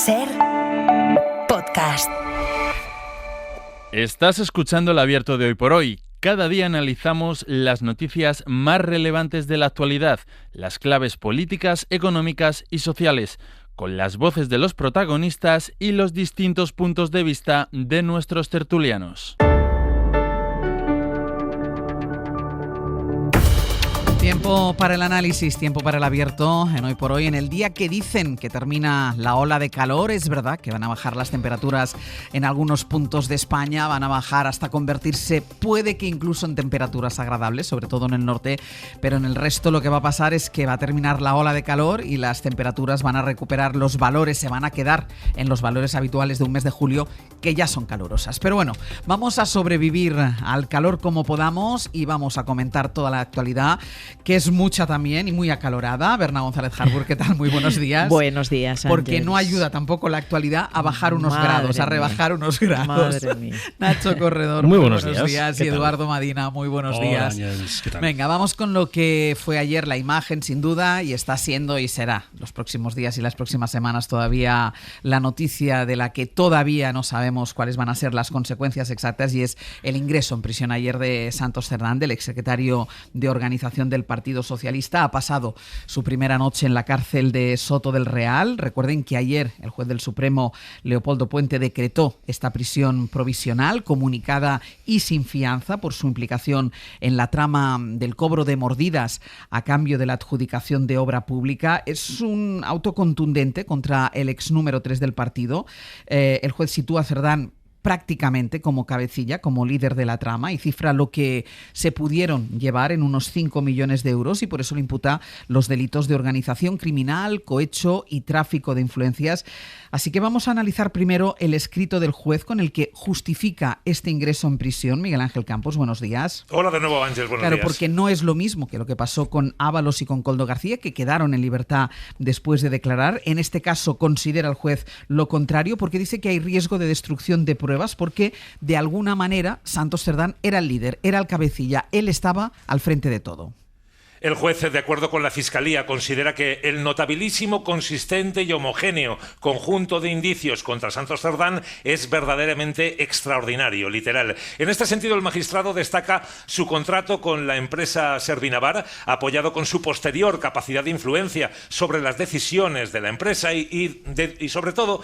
SER Podcast. Estás escuchando el abierto de Hoy por Hoy. Cada día analizamos las noticias más relevantes de la actualidad, las claves políticas, económicas y sociales, con las voces de los protagonistas y los distintos puntos de vista de nuestros tertulianos. Tiempo para el análisis, tiempo para el abierto en Hoy por Hoy. En el día que dicen que termina la ola de calor, es verdad que van a bajar las temperaturas en algunos puntos de España, van a bajar hasta convertirse, puede que incluso en temperaturas agradables, sobre todo en el norte, pero en el resto lo que va a pasar es que va a terminar la ola de calor y las temperaturas van a recuperar los valores, se van a quedar en los valores habituales de un mes de julio, que ya son calurosas. Pero bueno, vamos a sobrevivir al calor como podamos y vamos a comentar toda la actualidad, que es mucha también y muy acalorada. Berna González Harbour, ¿qué tal? Muy buenos días. Buenos días, Porque Ángeles. no ayuda tampoco la actualidad a bajar unos grados, a rebajar unos grados. Madre mía. Nacho Corredor, muy buenos días. Y Eduardo Madina, muy buenos Hola, días. Ángeles, ¿qué tal? Venga, vamos con lo que fue ayer la imagen, sin duda, y está siendo y será los próximos días y las próximas semanas todavía la noticia de la que todavía no sabemos cuáles van a ser las consecuencias exactas, y es el ingreso en prisión ayer de Santos Cerdán, del exsecretario de Organización del Partido Socialista. Ha pasado su primera noche en la cárcel de Soto del Real. Recuerden que ayer el juez del Supremo, Leopoldo Puente, decretó esta prisión provisional, comunicada y sin fianza por su implicación en la trama del cobro de mordidas a cambio de la adjudicación de obra pública. Es un auto contundente contra el ex número 3 del partido. El juez sitúa a Cerdán prácticamente como cabecilla, como líder de la trama, y cifra lo que se pudieron llevar en unos 5 millones de euros, y por eso le imputa los delitos de organización criminal, cohecho y tráfico de influencias. Así que vamos a analizar primero el escrito del juez con el que justifica este ingreso en prisión. Miguel Ángel Campos, buenos días. Hola de nuevo, Ángel, buenos días. Claro, porque no es lo mismo que lo que pasó con Ábalos y con Koldo García, que quedaron en libertad después de declarar. En este caso considera el juez lo contrario, porque dice que hay riesgo de destrucción de pruebas, porque de alguna manera Santos Cerdán era el líder, era el cabecilla, él estaba al frente de todo. El juez, de acuerdo con la Fiscalía, considera que el notabilísimo, consistente y homogéneo conjunto de indicios contra Santos Cerdán es verdaderamente extraordinario, literal. En este sentido, el magistrado destaca su contrato con la empresa Servinavar, apoyado con su posterior capacidad de influencia sobre las decisiones de la empresa y sobre todo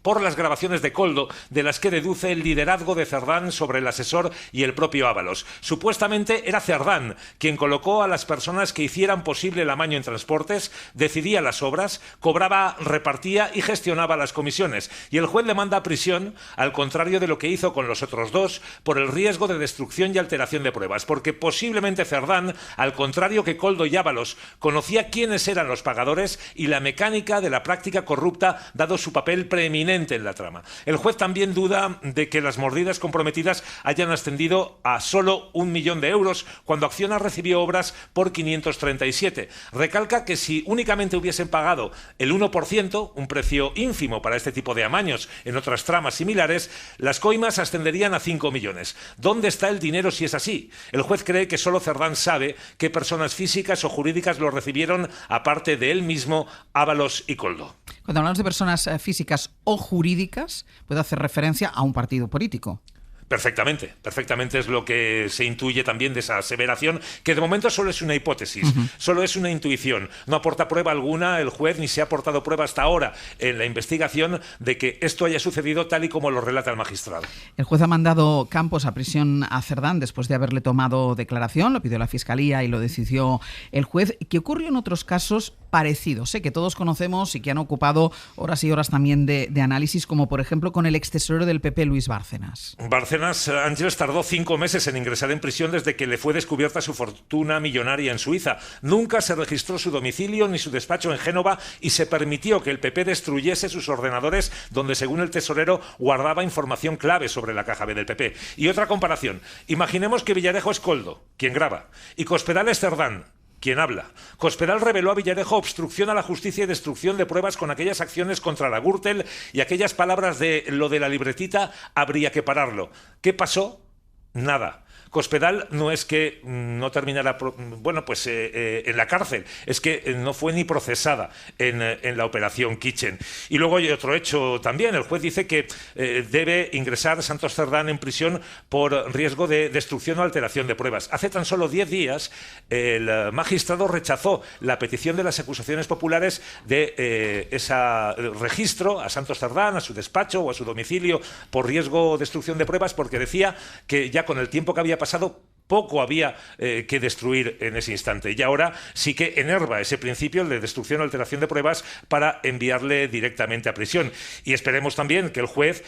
por las grabaciones de Koldo, de las que deduce el liderazgo de Cerdán sobre el asesor y el propio Ábalos. Supuestamente era Cerdán quien colocó a las personas que hicieran posible el amaño en transportes, decidía las obras, cobraba, repartía y gestionaba las comisiones. Y el juez le manda a prisión, al contrario de lo que hizo con los otros dos, por el riesgo de destrucción y alteración de pruebas, porque posiblemente Cerdán, al contrario que Koldo y Ábalos, conocía quiénes eran los pagadores y la mecánica de la práctica corrupta, dado su papel preeminente en la trama. El juez también duda de que las mordidas comprometidas hayan ascendido a solo 1 millón de euros cuando Acciona recibió obras por 537. Recalca que si únicamente hubiesen pagado el 1%, un precio ínfimo para este tipo de amaños en otras tramas similares, las coimas ascenderían a 5 millones. ¿Dónde está el dinero si es así? El juez cree que solo Cerdán sabe qué personas físicas o jurídicas lo recibieron, aparte de él mismo, Ábalos y Koldo. Cuando hablamos de personas físicas o jurídicas, puede hacer referencia a un partido político. Perfectamente es lo que se intuye también de esa aseveración, que de momento solo es una hipótesis, solo es una intuición. No aporta prueba alguna el juez, ni se ha aportado prueba hasta ahora en la investigación de que esto haya sucedido tal y como lo relata el magistrado. El juez ha mandado Campos a prisión a Cerdán después de haberle tomado declaración, lo pidió la Fiscalía y lo decidió el juez. ¿Qué ocurrió en otros casos parecidos, que todos conocemos y que han ocupado horas y horas también de análisis, como por ejemplo con el extesorero del PP, Luis Bárcenas? Ángeles tardó 5 meses en ingresar en prisión desde que le fue descubierta su fortuna millonaria en Suiza. Nunca se registró su domicilio ni su despacho en Génova y se permitió que el PP destruyese sus ordenadores donde, según el tesorero, guardaba información clave sobre la caja B del PP. Y otra comparación. Imaginemos que Villarejo es Koldo, quien graba, y Cospedal es Cerdán, quien habla. Cospedal reveló a Villarejo obstrucción a la justicia y destrucción de pruebas con aquellas acciones contra la Gürtel y aquellas palabras de lo de la libretita habría que pararlo. ¿Qué pasó? Nada. Cospedal no es que no terminara en la cárcel, es que no fue ni procesada en la operación Kitchen. Y luego hay otro hecho también. El juez dice que debe ingresar Santos Cerdán en prisión por riesgo de destrucción o alteración de pruebas. Hace tan solo 10 días el magistrado rechazó la petición de las acusaciones populares de ese registro a Santos Cerdán, a su despacho o a su domicilio por riesgo o destrucción de pruebas, porque decía que ya con el tiempo que había pasado poco había que destruir en ese instante. Y ahora sí que enerva ese principio, el de destrucción o alteración de pruebas, para enviarle directamente a prisión. Y esperemos también que el juez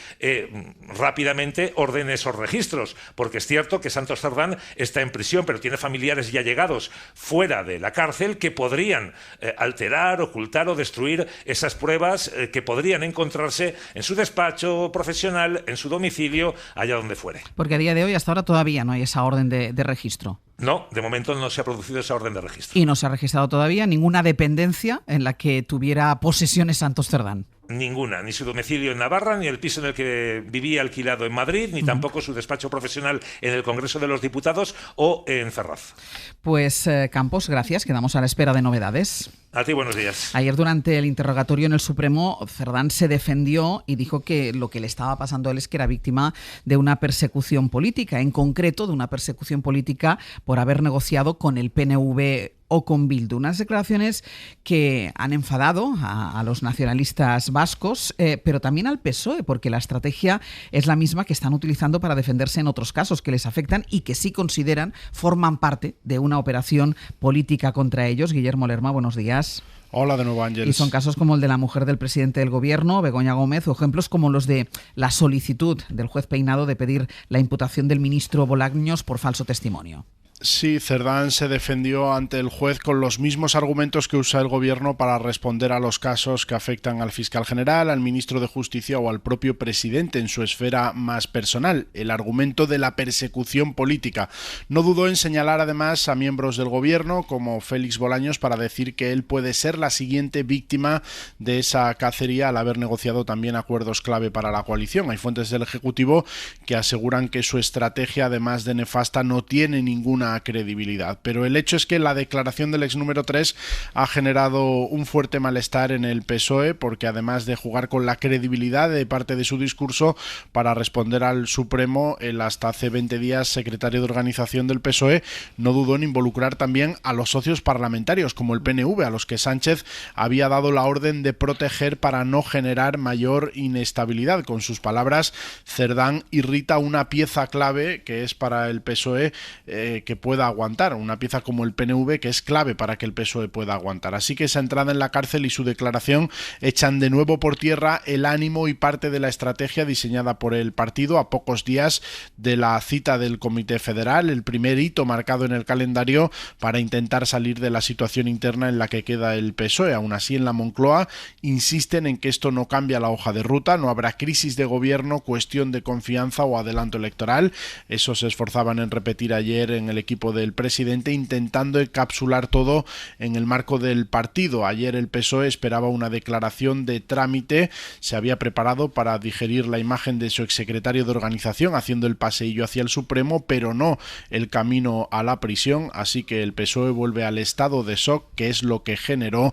rápidamente ordene esos registros, porque es cierto que Santos Cerdán está en prisión, pero tiene familiares y allegados fuera de la cárcel que podrían alterar, ocultar o destruir esas pruebas que podrían encontrarse en su despacho profesional, en su domicilio, allá donde fuere. Porque a día de hoy, hasta ahora, todavía no hay esa orden de registro. No, de momento no se ha producido esa orden de registro. Y no se ha registrado todavía ninguna dependencia en la que tuviera posesiones Santos Cerdán. Ninguna, ni su domicilio en Navarra, ni el piso en el que vivía alquilado en Madrid, ni tampoco su despacho profesional en el Congreso de los Diputados o en Ferraz. Pues Campos, gracias, quedamos a la espera de novedades. A ti, buenos días. Ayer, durante el interrogatorio en el Supremo, Cerdán se defendió y dijo que lo que le estaba pasando a él es que era víctima de una persecución política, en concreto de una persecución política por haber negociado con el PNV o con Bildu. Unas declaraciones que han enfadado a los nacionalistas vascos, pero también al PSOE, porque la estrategia es la misma que están utilizando para defenderse en otros casos que les afectan y que sí consideran forman parte de una operación política contra ellos. Guillermo Lerma, buenos días. Hola de nuevo, Ángeles. Y son casos como el de la mujer del presidente del gobierno, Begoña Gómez, o ejemplos como los de la solicitud del juez Peinado de pedir la imputación del ministro Bolaños por falso testimonio. Sí, Cerdán se defendió ante el juez con los mismos argumentos que usa el gobierno para responder a los casos que afectan al fiscal general, al ministro de Justicia o al propio presidente en su esfera más personal, el argumento de la persecución política. No dudó en señalar además a miembros del gobierno como Félix Bolaños para decir que él puede ser la siguiente víctima de esa cacería al haber negociado también acuerdos clave para la coalición. Hay fuentes del Ejecutivo que aseguran que su estrategia, además de nefasta, no tiene ninguna credibilidad, pero el hecho es que la declaración del ex número 3 ha generado un fuerte malestar en el PSOE, porque además de jugar con la credibilidad de parte de su discurso para responder al Supremo, el hasta hace 20 días secretario de organización del PSOE no dudó en involucrar también a los socios parlamentarios como el PNV, a los que Sánchez había dado la orden de proteger para no generar mayor inestabilidad. Con sus palabras, Cerdán irrita una pieza clave que es para el PSOE que pueda aguantar, una pieza como el PNV que es clave para que el PSOE pueda aguantar. Así que esa entrada en la cárcel y su declaración echan de nuevo por tierra el ánimo y parte de la estrategia diseñada por el partido a pocos días de la cita del Comité Federal, el primer hito marcado en el calendario para intentar salir de la situación interna en la que queda el PSOE. Aún así, en la Moncloa insisten en que esto no cambia la hoja de ruta, no habrá crisis de gobierno, cuestión de confianza o adelanto electoral. Eso se esforzaban en repetir ayer en el equipo del presidente, intentando encapsular todo en el marco del partido. Ayer el PSOE esperaba una declaración de trámite, se había preparado para digerir la imagen de su exsecretario de organización haciendo el paseillo hacia el Supremo, pero no el camino a la prisión, así que el PSOE vuelve al estado de shock, que es lo que generó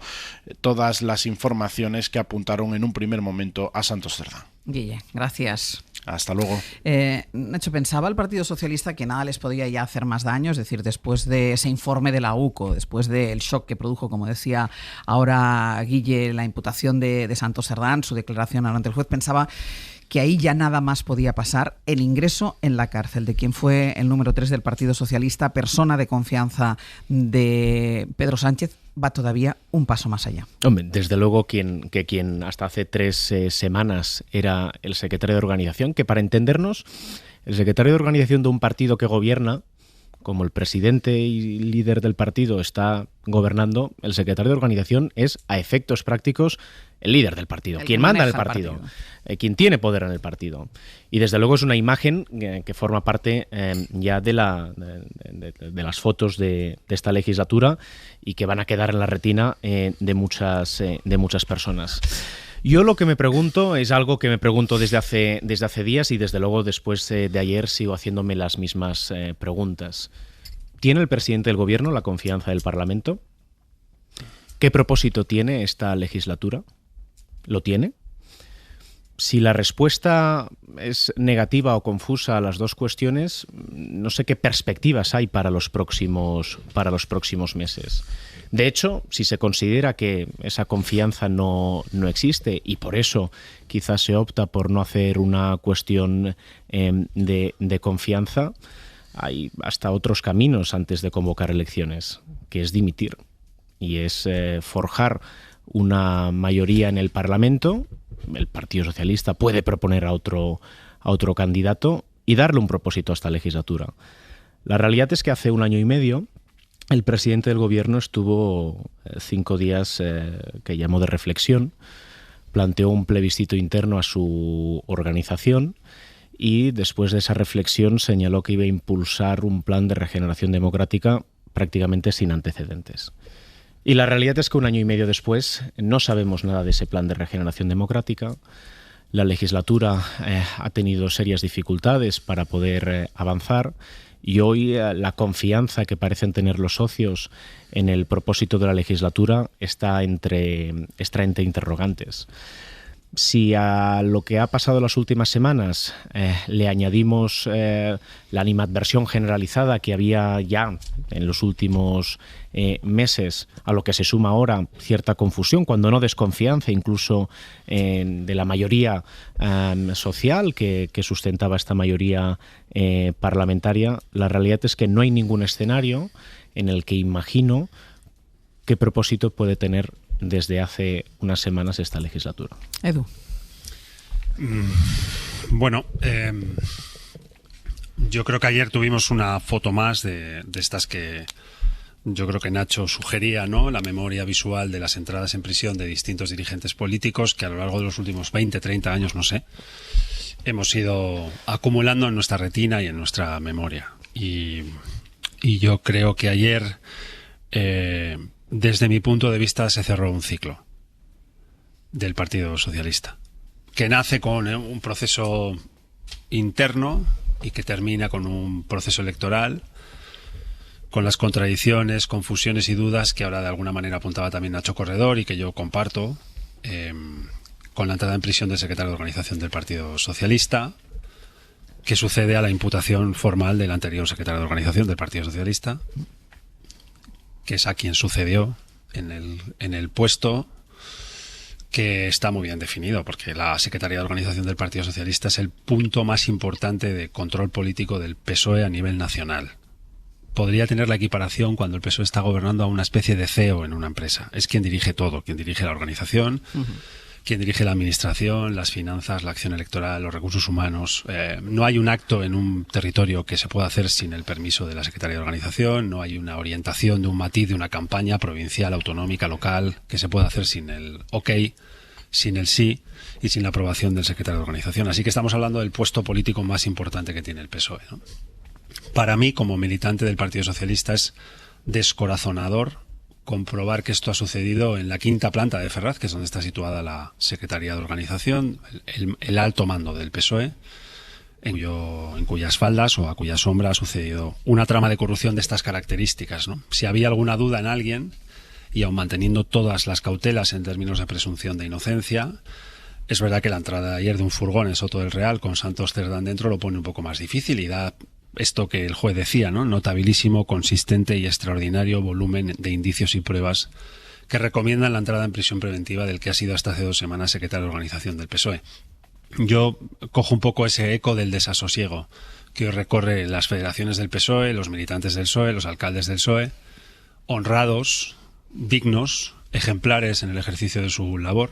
todas las informaciones que apuntaron en un primer momento a Santos Cerdán. Guille, gracias. Hasta luego. Nacho, pensaba el Partido Socialista que nada les podía ya hacer más daño, es decir, después de ese informe de la UCO, después del shock que produjo, como decía ahora Guille, la imputación de Santos Cerdán, su declaración ante el juez, pensaba que ahí ya nada más podía pasar. El ingreso en la cárcel de quien fue el número 3 del Partido Socialista, persona de confianza de Pedro Sánchez, va todavía un paso más allá. Hombre, desde luego quien hasta hace 3 semanas era el secretario de organización, que para entendernos, el secretario de organización de un partido que gobierna, como el presidente y líder del partido está gobernando, el secretario de organización es, a efectos prácticos, el líder del partido, quien manda en el partido, quien tiene poder en el partido. Y desde luego es una imagen que forma parte ya de las fotos de esta legislatura y que van a quedar en la retina de muchas personas. Yo lo que me pregunto es algo que me pregunto desde hace días y desde luego después de ayer sigo haciéndome las mismas preguntas. ¿Tiene el presidente del gobierno la confianza del Parlamento? ¿Qué propósito tiene esta legislatura? ¿Lo tiene? Si la respuesta es negativa o confusa a las dos cuestiones, no sé qué perspectivas hay para los próximos meses. De hecho, si se considera que esa confianza no existe y por eso quizás se opta por no hacer una cuestión de confianza, hay hasta otros caminos antes de convocar elecciones, que es dimitir y es forjar una mayoría en el Parlamento. El Partido Socialista puede proponer a otro candidato y darle un propósito a esta legislatura. La realidad es que hace 1 año y medio el presidente del gobierno estuvo 5 días que llamó de reflexión, planteó un plebiscito interno a su organización y después de esa reflexión señaló que iba a impulsar un plan de regeneración democrática prácticamente sin antecedentes. Y la realidad es que 1 año y medio después no sabemos nada de ese plan de regeneración democrática. La legislatura ha tenido serias dificultades para poder avanzar y hoy la confianza que parecen tener los socios en el propósito de la legislatura está entre interrogantes. Si a lo que ha pasado las últimas semanas le añadimos la animadversión generalizada que había ya en los últimos meses, a lo que se suma ahora cierta confusión, cuando no desconfianza incluso de la mayoría social que sustentaba esta mayoría parlamentaria, la realidad es que no hay ningún escenario en el que imagino qué propósito puede tener desde hace unas semanas esta legislatura. Edu. Bueno, yo creo que ayer tuvimos una foto más de estas que yo creo que Nacho sugería, ¿no? La memoria visual de las entradas en prisión de distintos dirigentes políticos que a lo largo de los últimos 20, 30 años, no sé, hemos ido acumulando en nuestra retina y en nuestra memoria. Y yo creo que ayer desde mi punto de vista se cerró un ciclo del Partido Socialista, que nace con un proceso interno y que termina con un proceso electoral, con las contradicciones, confusiones y dudas que ahora de alguna manera apuntaba también Nacho Corredor y que yo comparto, con la entrada en prisión del secretario de organización del Partido Socialista, que sucede a la imputación formal del anterior secretario de organización del Partido Socialista, que es a quien sucedió en el puesto, que está muy bien definido, porque la Secretaría de Organización del Partido Socialista es el punto más importante de control político del PSOE a nivel nacional. Podría tener la equiparación cuando el PSOE está gobernando a una especie de CEO en una empresa. Es quien dirige todo, quien dirige la organización, quien dirige la administración, las finanzas, la acción electoral, los recursos humanos. No hay un acto en un territorio que se pueda hacer sin el permiso de la Secretaría de Organización, no hay una orientación de un matiz de una campaña provincial, autonómica, local, que se pueda hacer sin el OK, sin el sí y sin la aprobación del secretario de Organización. Así que estamos hablando del puesto político más importante que tiene el PSOE, ¿no? Para mí, como militante del Partido Socialista, es descorazonador comprobar que esto ha sucedido en la 5ª planta de Ferraz, que es donde está situada la Secretaría de Organización, el alto mando del PSOE, en cuyas faldas o a cuya sombra ha sucedido una trama de corrupción de estas características, ¿no? Si había alguna duda en alguien, y aun manteniendo todas las cautelas en términos de presunción de inocencia, es verdad que la entrada de ayer de un furgón en Soto del Real con Santos Cerdán dentro lo pone un poco más difícil y da esto que el juez decía, ¿no? Notabilísimo, consistente y extraordinario volumen de indicios y pruebas que recomiendan la entrada en prisión preventiva del que ha sido hasta hace 2 semanas secretario de Organización del PSOE. Yo cojo un poco ese eco del desasosiego que hoy recorre las federaciones del PSOE, los militantes del PSOE, los alcaldes del PSOE, honrados, dignos, ejemplares en el ejercicio de su labor,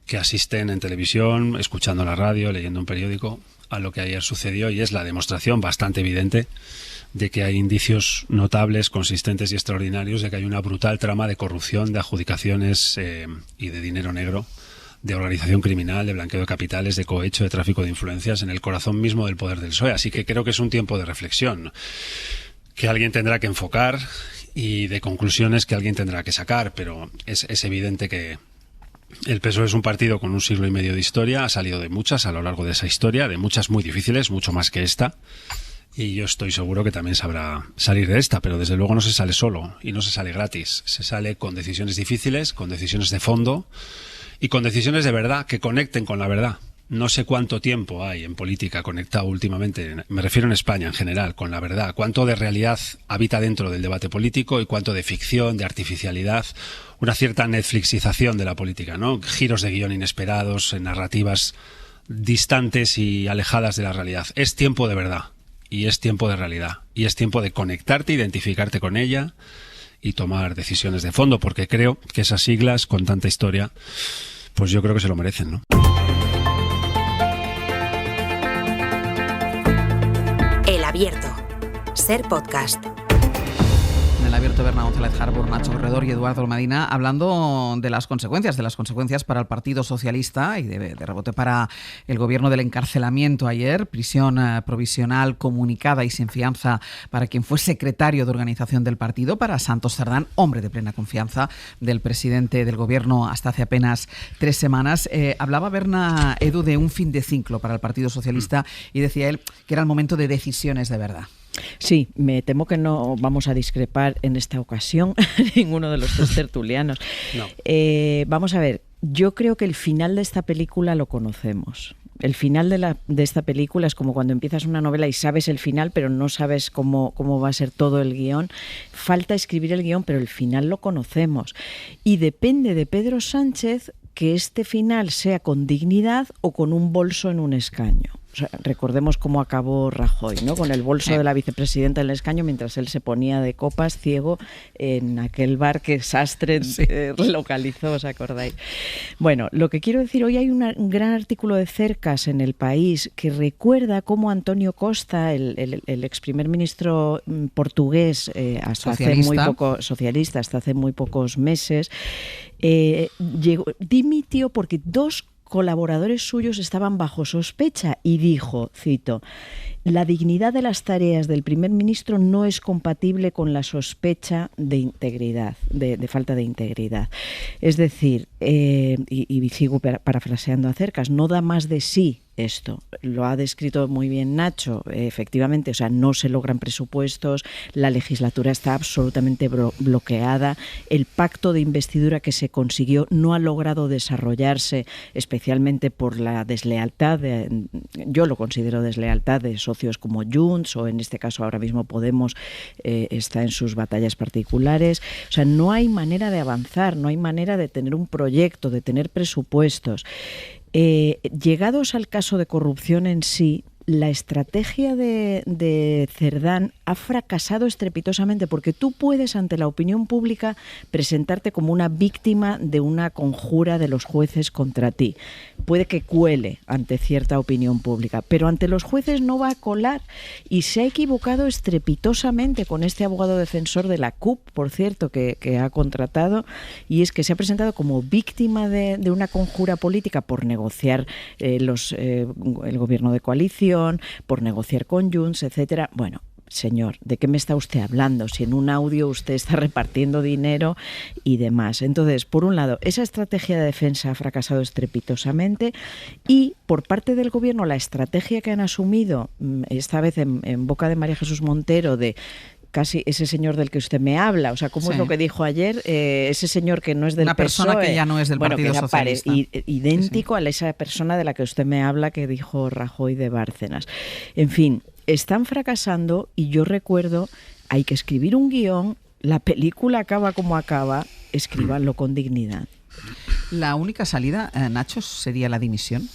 que asisten en televisión, escuchando la radio, leyendo un periódico, a lo que ayer sucedió, y es la demostración bastante evidente de que hay indicios notables, consistentes y extraordinarios de que hay una brutal trama de corrupción, de adjudicaciones y de dinero negro, de organización criminal, de blanqueo de capitales, de cohecho, de tráfico de influencias en el corazón mismo del poder del PSOE. Así que creo que es un tiempo de reflexión que alguien tendrá que enfocar y de conclusiones que alguien tendrá que sacar, pero es evidente que El PSOE es un partido con 1 siglo y medio de historia, ha salido de muchas a lo largo de esa historia, de muchas muy difíciles, mucho más que esta. Y yo estoy seguro que también sabrá salir de esta, pero desde luego no se sale solo y no se sale gratis. Se sale con decisiones difíciles, con decisiones de fondo y con decisiones de verdad que conecten con la verdad. No sé cuánto tiempo hay en política conectado últimamente, me refiero en España en general, con la verdad. Cuánto de realidad habita dentro del debate político y cuánto de ficción, de artificialidad, una cierta Netflixización de la política, ¿no? Giros de guión inesperados, narrativas distantes y alejadas de la realidad. Es tiempo de verdad y es tiempo de realidad y es tiempo de conectarte, identificarte con ella y tomar decisiones de fondo, porque creo que esas siglas con tanta historia, pues yo creo que se lo merecen, ¿no? El Abierto. Ser podcast. En el Abierto, Berna González Harbour, Nacho Corredor y Eduardo Almadina, hablando de las consecuencias para el Partido Socialista y de rebote para el gobierno del encarcelamiento ayer, prisión provisional comunicada y sin fianza para quien fue secretario de organización del partido, para Santos Cerdán, hombre de plena confianza del presidente del gobierno hasta hace apenas 3 semanas. Hablaba Berna, Edu, de un fin de ciclo para el Partido Socialista y decía él que era el momento de decisiones de verdad. Sí, me temo que no vamos a discrepar en esta ocasión ninguno de los 3 tertulianos. No. Vamos a ver, yo creo que el final de esta película lo conocemos. El final de esta película es como cuando empiezas una novela y sabes el final, pero no sabes cómo va a ser todo el guión. Falta escribir el guión, pero el final lo conocemos. Y depende de Pedro Sánchez que este final sea con dignidad o con un bolso en un escaño. O sea, recordemos cómo acabó Rajoy, ¿no? Con el bolso de la vicepresidenta en el escaño mientras él se ponía de copas ciego en aquel bar que Sastre localizó, ¿os acordáis? Bueno, lo que quiero decir, hoy hay un gran artículo de Cercas en El País que recuerda cómo Antonio Costa, el ex primer ministro portugués, hasta hace muy pocos meses, dimitió porque 2 colaboradores suyos estaban bajo sospecha y dijo, cito, la dignidad de las tareas del primer ministro no es compatible con la sospecha de integridad, de falta de integridad. Es decir, y sigo parafraseando a Cercas, no da más de sí esto. Lo ha descrito muy bien Nacho, efectivamente, o sea, no se logran presupuestos, la legislatura está absolutamente bloqueada, el pacto de investidura que se consiguió no ha logrado desarrollarse, especialmente por la deslealtad, yo lo considero deslealtad de socios como Junts o en este caso ahora mismo Podemos está en sus batallas particulares. O sea, no hay manera de avanzar, no hay manera de tener un proyecto, de tener presupuestos. Llegados al caso de corrupción en sí, la estrategia de Cerdán ha fracasado estrepitosamente porque tú puedes ante la opinión pública presentarte como una víctima de una conjura de los jueces contra ti. Puede que cuele ante cierta opinión pública, pero ante los jueces no va a colar y se ha equivocado estrepitosamente con este abogado defensor de la CUP, por cierto, que ha contratado, y es que se ha presentado como víctima de una conjura política por negociar el gobierno de coalición, por negociar con Junts, etcétera. Bueno, señor, ¿de qué me está usted hablando? Si en un audio usted está repartiendo dinero y demás. Entonces, por un lado, esa estrategia de defensa ha fracasado estrepitosamente y por parte del gobierno la estrategia que han asumido, esta vez en boca de María Jesús Montero, de casi ese señor del que usted me habla, o sea, ¿cómo es lo que dijo ayer? Ese señor que no es del PSOE. Una persona que ya no es del Partido Socialista. Idéntico a esa persona de la que usted me habla que dijo Rajoy de Bárcenas. En fin, están fracasando y yo recuerdo, hay que escribir un guión, la película acaba como acaba, escríbanlo con dignidad. ¿La única salida, Nacho, sería la dimisión?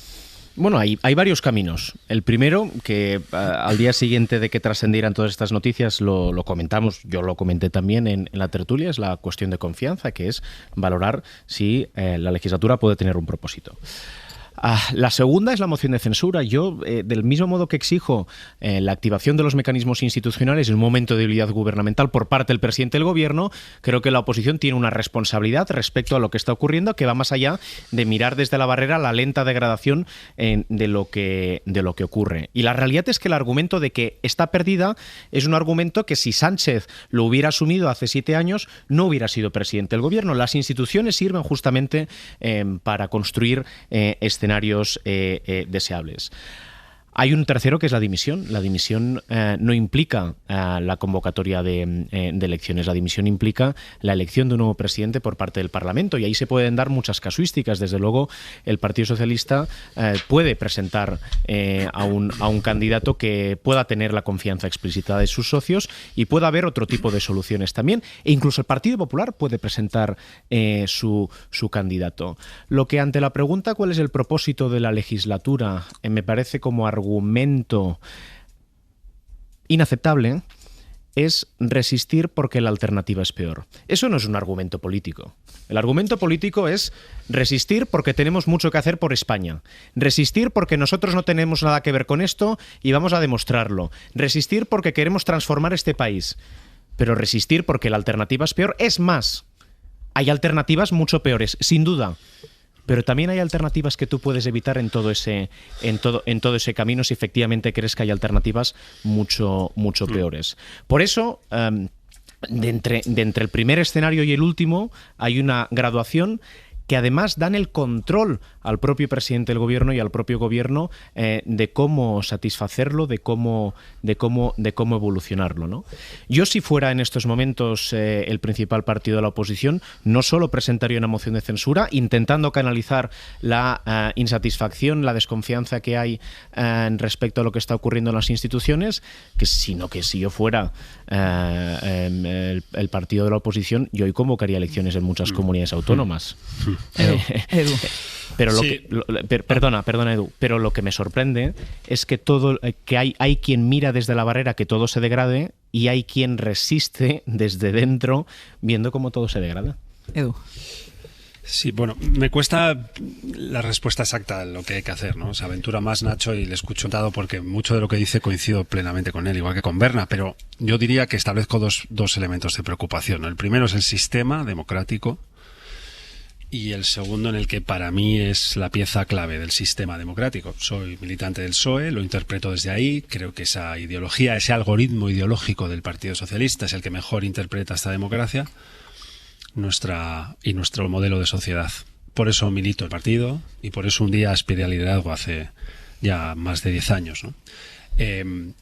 Bueno, hay varios caminos. El primero, que al día siguiente de que trascendieran todas estas noticias lo comentamos, yo lo comenté también en la tertulia, es la cuestión de confianza, que es valorar si la legislatura puede tener un propósito. La segunda es la moción de censura. Yo, del mismo modo que exijo la activación de los mecanismos institucionales en un momento de debilidad gubernamental por parte del presidente del gobierno, creo que la oposición tiene una responsabilidad respecto a lo que está ocurriendo que va más allá de mirar desde la barrera la lenta degradación de lo que ocurre. Y la realidad es que el argumento de que está perdida es un argumento que si Sánchez lo hubiera asumido hace 7 años no hubiera sido presidente del gobierno. Las instituciones sirven justamente para construir escenarios deseables. Hay un tercero que es la dimisión. La dimisión no implica la convocatoria de elecciones. La dimisión implica la elección de un nuevo presidente por parte del Parlamento, y ahí se pueden dar muchas casuísticas. Desde luego, el Partido Socialista puede presentar a un candidato que pueda tener la confianza explícita de sus socios, y puede haber otro tipo de soluciones también. E incluso el Partido Popular puede presentar su candidato. Lo que, ante la pregunta ¿cuál es el propósito de la legislatura?, me parece como argumento inaceptable, es resistir porque la alternativa es peor. Eso no es un argumento político. El argumento político es resistir porque tenemos mucho que hacer por España. Resistir porque nosotros no tenemos nada que ver con esto y vamos a demostrarlo. Resistir porque queremos transformar este país. Pero resistir porque la alternativa es peor. Es más, hay alternativas mucho peores, sin duda. Pero también hay alternativas que tú puedes evitar en todo ese camino si efectivamente crees que hay alternativas mucho peores. Por eso, de entre el primer escenario y el último, hay una graduación que además dan el control al propio presidente del gobierno y al propio gobierno de cómo satisfacerlo, de cómo evolucionarlo, ¿no? Yo, si fuera en estos momentos el principal partido de la oposición, no solo presentaría una moción de censura intentando canalizar la insatisfacción, la desconfianza que hay respecto a lo que está ocurriendo en las instituciones, sino que si yo fuera el partido de la oposición, yo hoy convocaría elecciones en muchas comunidades autónomas. Edu. Pero Sí. Perdona, Edu, pero lo que me sorprende es que hay quien mira desde la barrera que todo se degrade, y hay quien resiste desde dentro viendo cómo todo se degrada. Edu. Sí, bueno, me cuesta la respuesta exacta a lo que hay que hacer, ¿no? Se aventura más Nacho y le escucho dado porque mucho de lo que dice coincido plenamente con él, igual que con Berna, pero yo diría que establezco dos elementos de preocupación, ¿no? El primero es el sistema democrático, y el segundo, en el que para mí es la pieza clave del sistema democrático. Soy militante del PSOE, lo interpreto desde ahí, creo que esa ideología, ese algoritmo ideológico del Partido Socialista es el que mejor interpreta esta democracia y nuestro modelo de sociedad. Por eso milito el partido y por eso un día aspiré al liderazgo hace ya más de 10 años, ¿no?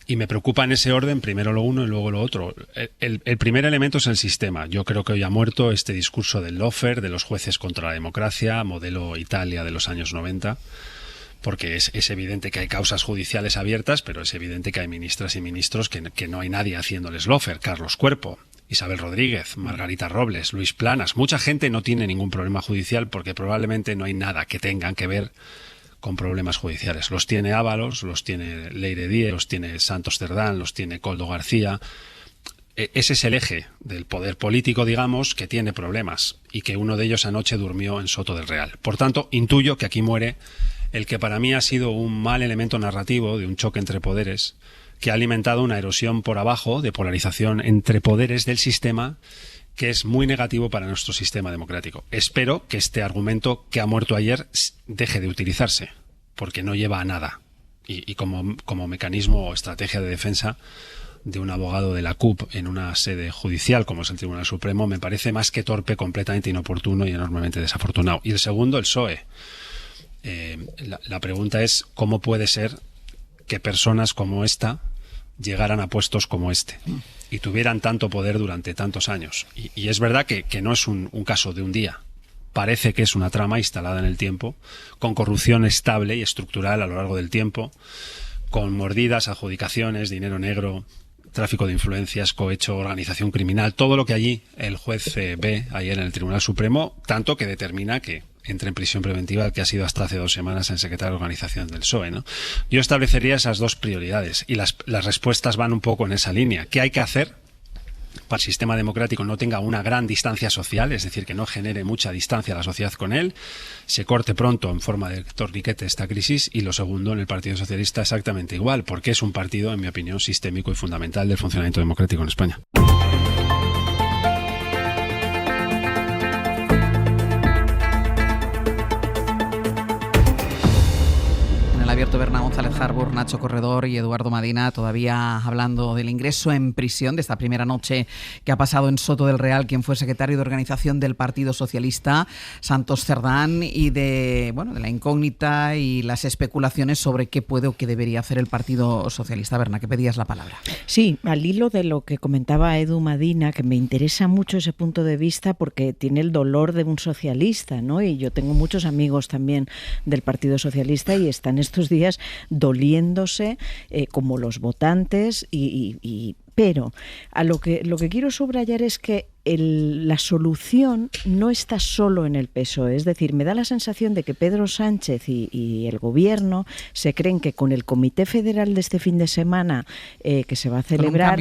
Y me preocupa en ese orden, primero lo uno y luego lo otro. El primer elemento es el sistema. Yo creo que hoy ha muerto este discurso del lawfare, de los jueces contra la democracia, modelo Italia de los años 90, porque es evidente que hay causas judiciales abiertas, pero es evidente que hay ministras y ministros que no hay nadie haciéndoles lawfare. Carlos Cuerpo, Isabel Rodríguez, Margarita Robles, Luis Planas. Mucha gente no tiene ningún problema judicial porque probablemente no hay nada que tengan que ver con problemas judiciales. Los tiene Ábalos, los tiene Leire Díez, los tiene Santos Cerdán, los tiene Koldo García. Ese es el eje del poder político, digamos, que tiene problemas, y que uno de ellos anoche durmió en Soto del Real. Por tanto, intuyo que aquí muere el que para mí ha sido un mal elemento narrativo de un choque entre poderes, que ha alimentado una erosión por abajo de polarización entre poderes del sistema, que es muy negativo para nuestro sistema democrático. Espero que este argumento que ha muerto ayer deje de utilizarse, porque no lleva a nada. Y como mecanismo o estrategia de defensa de un abogado de la CUP en una sede judicial como es el Tribunal Supremo, me parece más que torpe, completamente inoportuno y enormemente desafortunado. Y el segundo, el PSOE. La pregunta es ¿cómo puede ser que personas como esta llegaran a puestos como este y tuvieran tanto poder durante tantos años? Y es verdad que no es un caso de un día. Parece que es una trama instalada en el tiempo, con corrupción estable y estructural a lo largo del tiempo, con mordidas, adjudicaciones, dinero negro, tráfico de influencias, cohecho, organización criminal, todo lo que allí el juez ve ayer en el Tribunal Supremo, tanto que determina que entre en prisión preventiva, el que ha sido hasta hace 2 semanas el secretario de Organización del PSOE, ¿no? Yo establecería esas dos prioridades y las respuestas van un poco en esa línea. ¿Qué hay que hacer para el sistema democrático no tenga una gran distancia social, es decir, que no genere mucha distancia a la sociedad con él, se corte pronto en forma de torniquete esta crisis. Y lo segundo, en el Partido Socialista exactamente igual, porque es un partido, en mi opinión, sistémico y fundamental del funcionamiento democrático en España. Abierto, Berna González Harbour, Nacho Corredor y Eduardo Madina todavía hablando del ingreso en prisión de esta primera noche que ha pasado en Soto del Real quien fue secretario de organización del Partido Socialista, Santos Cerdán, y de la incógnita y las especulaciones sobre qué puede o qué debería hacer el Partido Socialista. Berna, que pedías la palabra. Sí, al hilo de lo que comentaba Edu Madina, que me interesa mucho ese punto de vista porque tiene el dolor de un socialista, ¿no? Y yo tengo muchos amigos también del Partido Socialista y están estos días doliéndose como los votantes pero a lo que quiero subrayar es que la solución no está solo en el PSOE. Es decir, me da la sensación de que Pedro Sánchez y el gobierno se creen que con el Comité Federal de este fin de semana que se va a celebrar,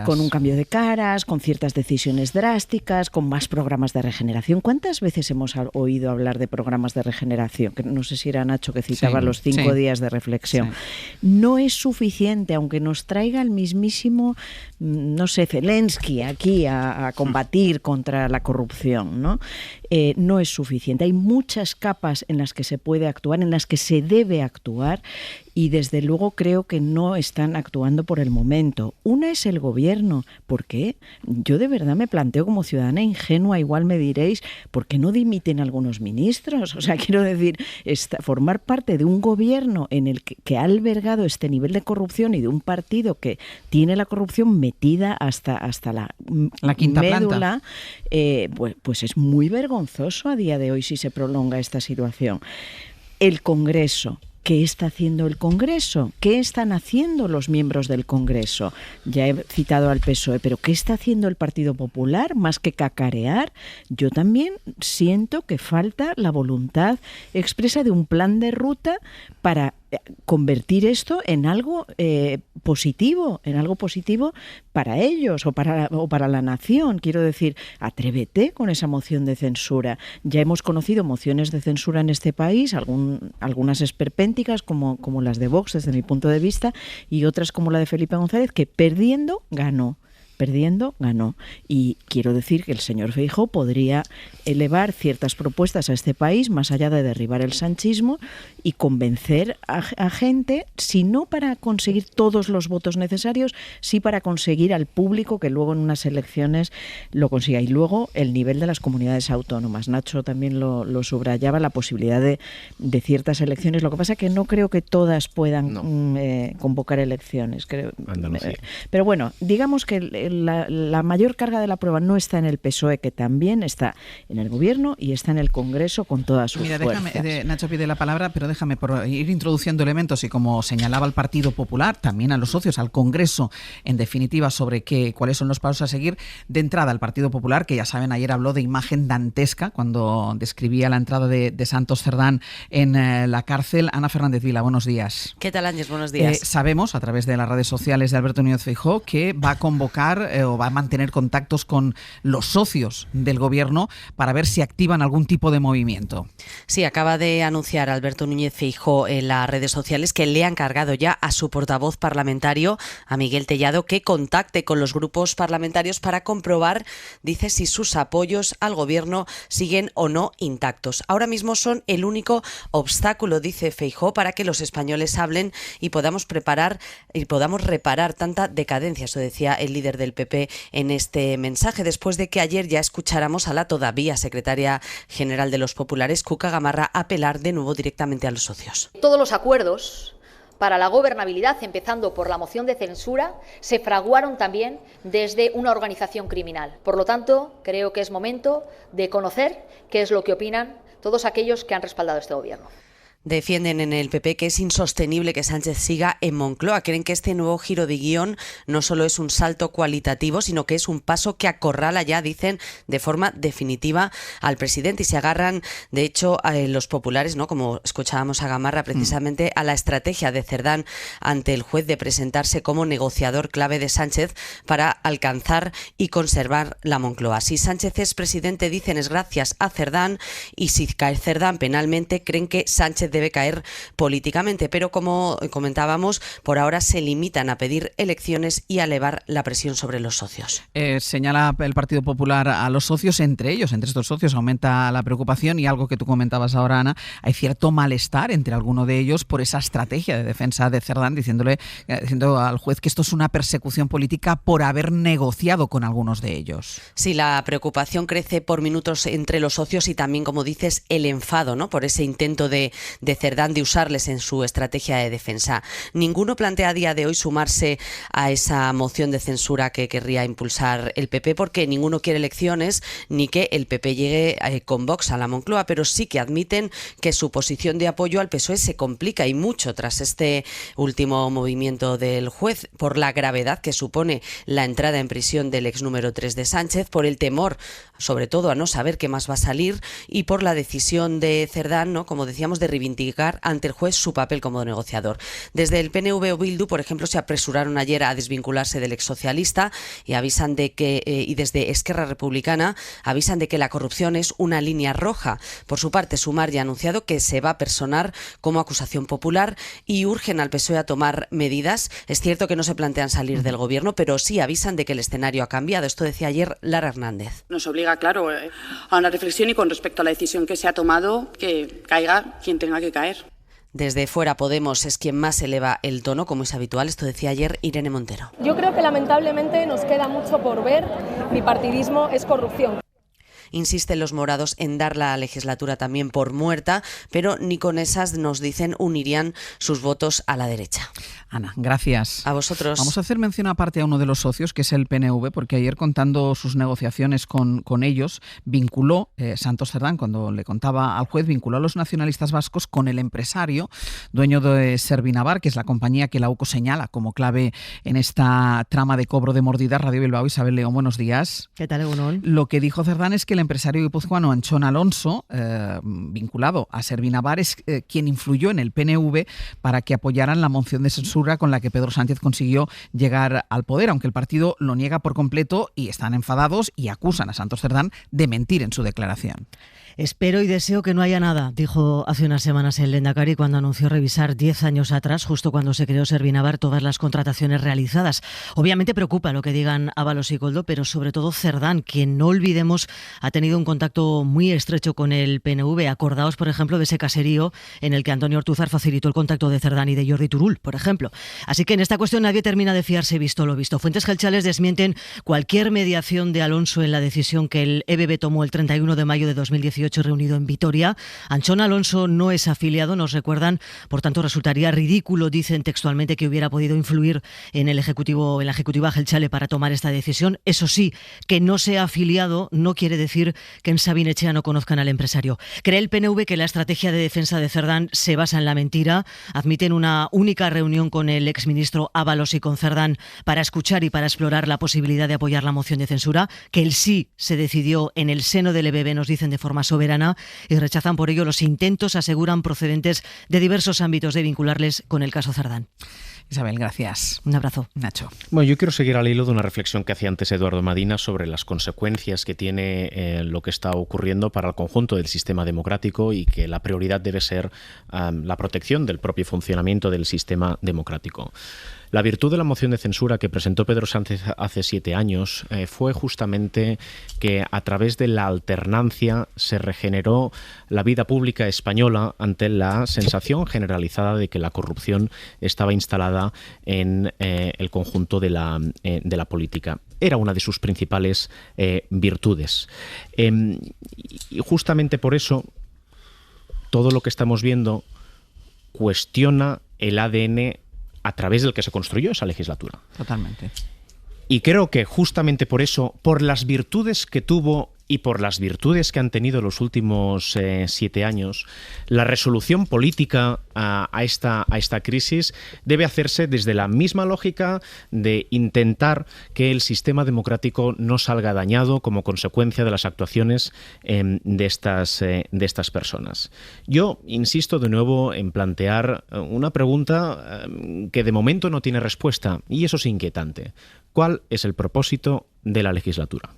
con un cambio de caras, con ciertas decisiones drásticas, con más programas de regeneración. ¿Cuántas veces hemos oído hablar de programas de regeneración? Que no sé si era Nacho que citaba los 5 días de reflexión. No es suficiente, aunque nos traiga el mismísimo, no sé, Zelensky aquí a combatir contra la corrupción, ¿no? No es suficiente. Hay muchas capas en las que se puede actuar, en las que se debe actuar, y desde luego creo que no están actuando por el momento. Una es el gobierno. ¿Por qué? Yo de verdad me planteo como ciudadana ingenua, igual me diréis, ¿por qué no dimiten algunos ministros? O sea, quiero decir, formar parte de un gobierno en el que ha albergado este nivel de corrupción y de un partido que tiene la corrupción metida hasta la quinta médula, pues es muy vergonzoso a día de hoy si se prolonga esta situación. El Congreso. ¿Qué está haciendo el Congreso? ¿Qué están haciendo los miembros del Congreso? Ya he citado al PSOE, pero ¿qué está haciendo el Partido Popular? Más que cacarear, yo también siento que falta la voluntad expresa de un plan de ruta para convertir esto en algo positivo para ellos o para la nación. Quiero decir, atrévete con esa moción de censura. Ya hemos conocido mociones de censura en este país, algunas esperpénticas como las de Vox desde mi punto de vista y otras como la de Felipe González, que perdiendo ganó. Y quiero decir que el señor Feijóo podría elevar ciertas propuestas a este país más allá de derribar el sanchismo y convencer a gente, si no para conseguir todos los votos necesarios, sí para conseguir al público que luego en unas elecciones lo consiga. Y luego el nivel de las comunidades autónomas. Nacho también lo subrayaba, la posibilidad de ciertas elecciones. Lo que pasa es que no creo que todas puedan convocar elecciones. Pero bueno, digamos que la mayor carga de la prueba no está en el PSOE, que también está en el gobierno y está en el Congreso con todas sus fuerzas. Nacho pide la palabra, pero déjame por ir introduciendo elementos y como señalaba el Partido Popular, también a los socios, al Congreso, en definitiva, sobre cuáles son los pasos a seguir. De entrada, el Partido Popular, que ya saben, ayer habló de imagen dantesca cuando describía la entrada de Santos Cerdán en la cárcel. Ana Fernández Vila, buenos días. ¿Qué tal, Ángel? Buenos días. Sabemos, a través de las redes sociales de Alberto Núñez Feijóo, que va a convocar o va a mantener contactos con los socios del gobierno para ver si activan algún tipo de movimiento. Sí, acaba de anunciar Alberto Núñez Feijóo en las redes sociales que le ha encargado ya a su portavoz parlamentario, a Miguel Tellado, que contacte con los grupos parlamentarios para comprobar, dice, si sus apoyos al gobierno siguen o no intactos. Ahora mismo son el único obstáculo, dice Feijóo, para que los españoles hablen y podamos reparar tanta decadencia. Eso decía el líder del PP en este mensaje, después de que ayer ya escucháramos a la todavía secretaria general de los populares, Cuca Gamarra, apelar de nuevo directamente a los socios. Todos los acuerdos para la gobernabilidad, empezando por la moción de censura, se fraguaron también desde una organización criminal. Por lo tanto, creo que es momento de conocer qué es lo que opinan todos aquellos que han respaldado este gobierno. Defienden en el PP que es insostenible que Sánchez siga en Moncloa. Creen que este nuevo giro de guión no solo es un salto cualitativo, sino que es un paso que acorrala ya, dicen, de forma definitiva al presidente. Y se agarran, de hecho, a los populares, ¿no? Como escuchábamos a Gamarra, precisamente a la estrategia de Cerdán ante el juez de presentarse como negociador clave de Sánchez para alcanzar y conservar la Moncloa. Si Sánchez es presidente, dicen, es gracias a Cerdán, y si cae Cerdán penalmente, creen que Sánchez debe caer políticamente, pero como comentábamos, por ahora se limitan a pedir elecciones y a elevar la presión sobre los socios. Señala el Partido Popular a los socios, entre estos socios aumenta la preocupación, y algo que tú comentabas ahora, Ana, hay cierto malestar entre alguno de ellos por esa estrategia de defensa de Cerdán, diciendo al juez que esto es una persecución política por haber negociado con algunos de ellos. Sí, la preocupación crece por minutos entre los socios y también, como dices, el enfado, ¿no? Por ese intento de Cerdán de usarles en su estrategia de defensa. Ninguno plantea a día de hoy sumarse a esa moción de censura que querría impulsar el PP, porque ninguno quiere elecciones ni que el PP llegue con Vox a la Moncloa, pero sí que admiten que su posición de apoyo al PSOE se complica, y mucho tras este último movimiento del juez, por la gravedad que supone la entrada en prisión del ex número 3 de Sánchez, por el temor, sobre todo, a no saber qué más va a salir, y por la decisión de Cerdán, ¿no? Como decíamos, de reivindicar ante el juez su papel como negociador. Desde el PNV o Bildu, por ejemplo, se apresuraron ayer a desvincularse del exsocialista y avisan de que, y desde Esquerra Republicana avisan de que la corrupción es una línea roja. Por su parte, Sumar ya ha anunciado que se va a personar como acusación popular y urgen al PSOE a tomar medidas. Es cierto que no se plantean salir del gobierno, pero sí avisan de que el escenario ha cambiado. Esto decía ayer Lara Hernández. Nos obliga, claro, a una reflexión, y con respecto a la decisión que se ha tomado, que caiga quien tenga que caer. Desde Fuera Podemos es quien más eleva el tono, como es habitual. Esto decía ayer Irene Montero. Yo creo que lamentablemente nos queda mucho por ver. Bipartidismo es corrupción. Insisten los morados en dar la legislatura también por muerta, pero ni con esas, nos dicen, unirían sus votos a la derecha. Ana, gracias. A vosotros. Vamos a hacer mención aparte a uno de los socios, que es el PNV, porque ayer, contando sus negociaciones con ellos, vinculó, Santos Cerdán, cuando le contaba al juez, vinculó a los nacionalistas vascos con el empresario, dueño de Servinavar, que es la compañía que la UCO señala como clave en esta trama de cobro de mordidas. Radio Bilbao, Isabel León, buenos días. ¿Qué tal, Egunon? Lo que dijo Cerdán es que el empresario guipuzcoano Anchón Alonso, vinculado a Servinavar, es quien influyó en el PNV para que apoyaran la moción de censura con la que Pedro Sánchez consiguió llegar al poder, aunque el partido lo niega por completo y están enfadados y acusan a Santos Cerdán de mentir en su declaración. Espero y deseo que no haya nada, dijo hace unas semanas el Lehendakari cuando anunció revisar 10 años atrás, justo cuando se creó Servinavar, todas las contrataciones realizadas. Obviamente preocupa lo que digan Ábalos y Koldo, pero sobre todo Cerdán, quien, no olvidemos, ha tenido un contacto muy estrecho con el PNV. Acordaos, por ejemplo, de ese caserío en el que Antonio Ortúzar facilitó el contacto de Cerdán y de Jordi Turull, por ejemplo. Así que en esta cuestión nadie termina de fiarse, visto lo visto. Fuentes gelchales desmienten cualquier mediación de Alonso en la decisión que el EBB tomó el 31 de mayo de 2018 reunido en Vitoria. Anchón Alonso no es afiliado, nos recuerdan, por tanto resultaría ridículo, dicen textualmente, que hubiera podido influir en la ejecutiva gelchale para tomar esta decisión. Eso sí, que no sea afiliado no quiere decir que en Sabin Etxea no conozcan al empresario. Cree el PNV que la estrategia de defensa de Cerdán se basa en la mentira. Admiten una única reunión con el exministro Ábalos y con Cerdán para escuchar y para explorar la posibilidad de apoyar la moción de censura, que el sí se decidió en el seno del EBB, nos dicen, de forma soberana, y rechazan por ello los intentos, aseguran, procedentes de diversos ámbitos de vincularles con el caso Cerdán. Isabel, gracias. Un abrazo. Nacho. Bueno, yo quiero seguir al hilo de una reflexión que hacía antes Eduardo Madina sobre las consecuencias que tiene lo que está ocurriendo para el conjunto del sistema democrático, y que la prioridad debe ser la protección del propio funcionamiento del sistema democrático. La virtud de la moción de censura que presentó Pedro Sánchez hace 7 años fue justamente que a través de la alternancia se regeneró la vida pública española ante la sensación generalizada de que la corrupción estaba instalada en el conjunto de la política. Era una de sus principales virtudes. Y justamente por eso todo lo que estamos viendo cuestiona el ADN a través del que se construyó esa legislatura. Totalmente. Y creo que justamente por eso, por las virtudes que tuvo y por las virtudes que han tenido los últimos 7 años, la resolución política a esta crisis debe hacerse desde la misma lógica de intentar que el sistema democrático no salga dañado como consecuencia de las actuaciones de estas personas. Yo insisto de nuevo en plantear una pregunta que de momento no tiene respuesta, y eso es inquietante. ¿Cuál es el propósito de la legislatura?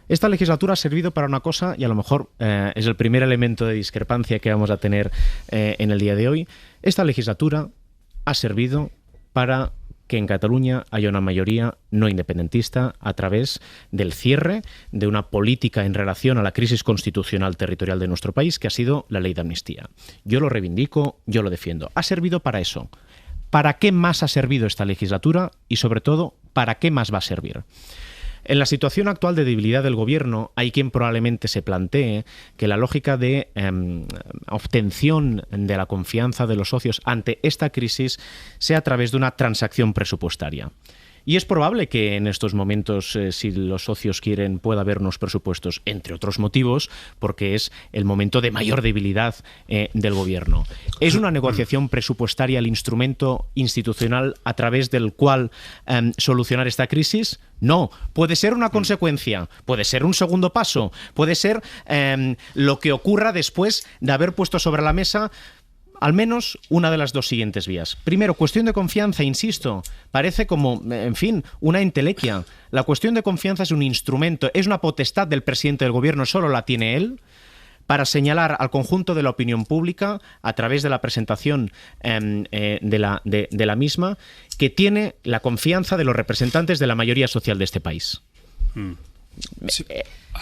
Esta legislatura ha servido para una cosa, y a lo mejor es el primer elemento de discrepancia que vamos a tener en el día de hoy. Esta legislatura ha servido para que en Cataluña haya una mayoría no independentista a través del cierre de una política en relación a la crisis constitucional territorial de nuestro país, que ha sido la ley de amnistía. Yo lo reivindico, yo lo defiendo. Ha servido para eso. ¿Para qué más ha servido esta legislatura? Y sobre todo, ¿para qué más va a servir? En la situación actual de debilidad del gobierno, hay quien probablemente se plantee que la lógica de obtención de la confianza de los socios ante esta crisis sea a través de una transacción presupuestaria. Y es probable que en estos momentos, si los socios quieren, pueda haber unos presupuestos, entre otros motivos, porque es el momento de mayor debilidad del gobierno. ¿Es una negociación presupuestaria el instrumento institucional a través del cual solucionar esta crisis? No, puede ser una consecuencia, puede ser un segundo paso, puede ser lo que ocurra después de haber puesto sobre la mesa al menos una de las dos siguientes vías. Primero, cuestión de confianza, insisto, parece como, en fin, una entelequia. La cuestión de confianza es un instrumento, es una potestad del presidente del gobierno, solo la tiene él, para señalar al conjunto de la opinión pública, a través de la presentación de la misma, que tiene la confianza de los representantes de la mayoría social de este país. Sí.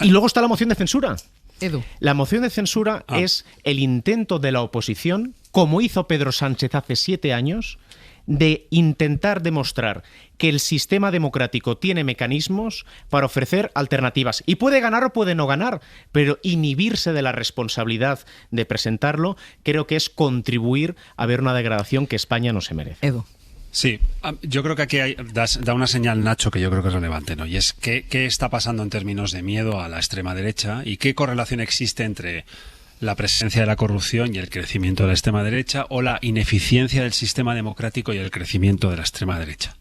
Y luego está la moción de censura. Edu. La moción de censura es el intento de la oposición, como hizo Pedro Sánchez hace 7 años, de intentar demostrar que el sistema democrático tiene mecanismos para ofrecer alternativas. Y puede ganar o puede no ganar, pero inhibirse de la responsabilidad de presentarlo creo que es contribuir a ver una degradación que España no se merece. Edu. Sí, yo creo que aquí da una señal, Nacho, que yo creo que es relevante, ¿no? Y es qué está pasando en términos de miedo a la extrema derecha y qué correlación existe entre la presencia de la corrupción y el crecimiento de la extrema derecha, o la ineficiencia del sistema democrático y el crecimiento de la extrema derecha.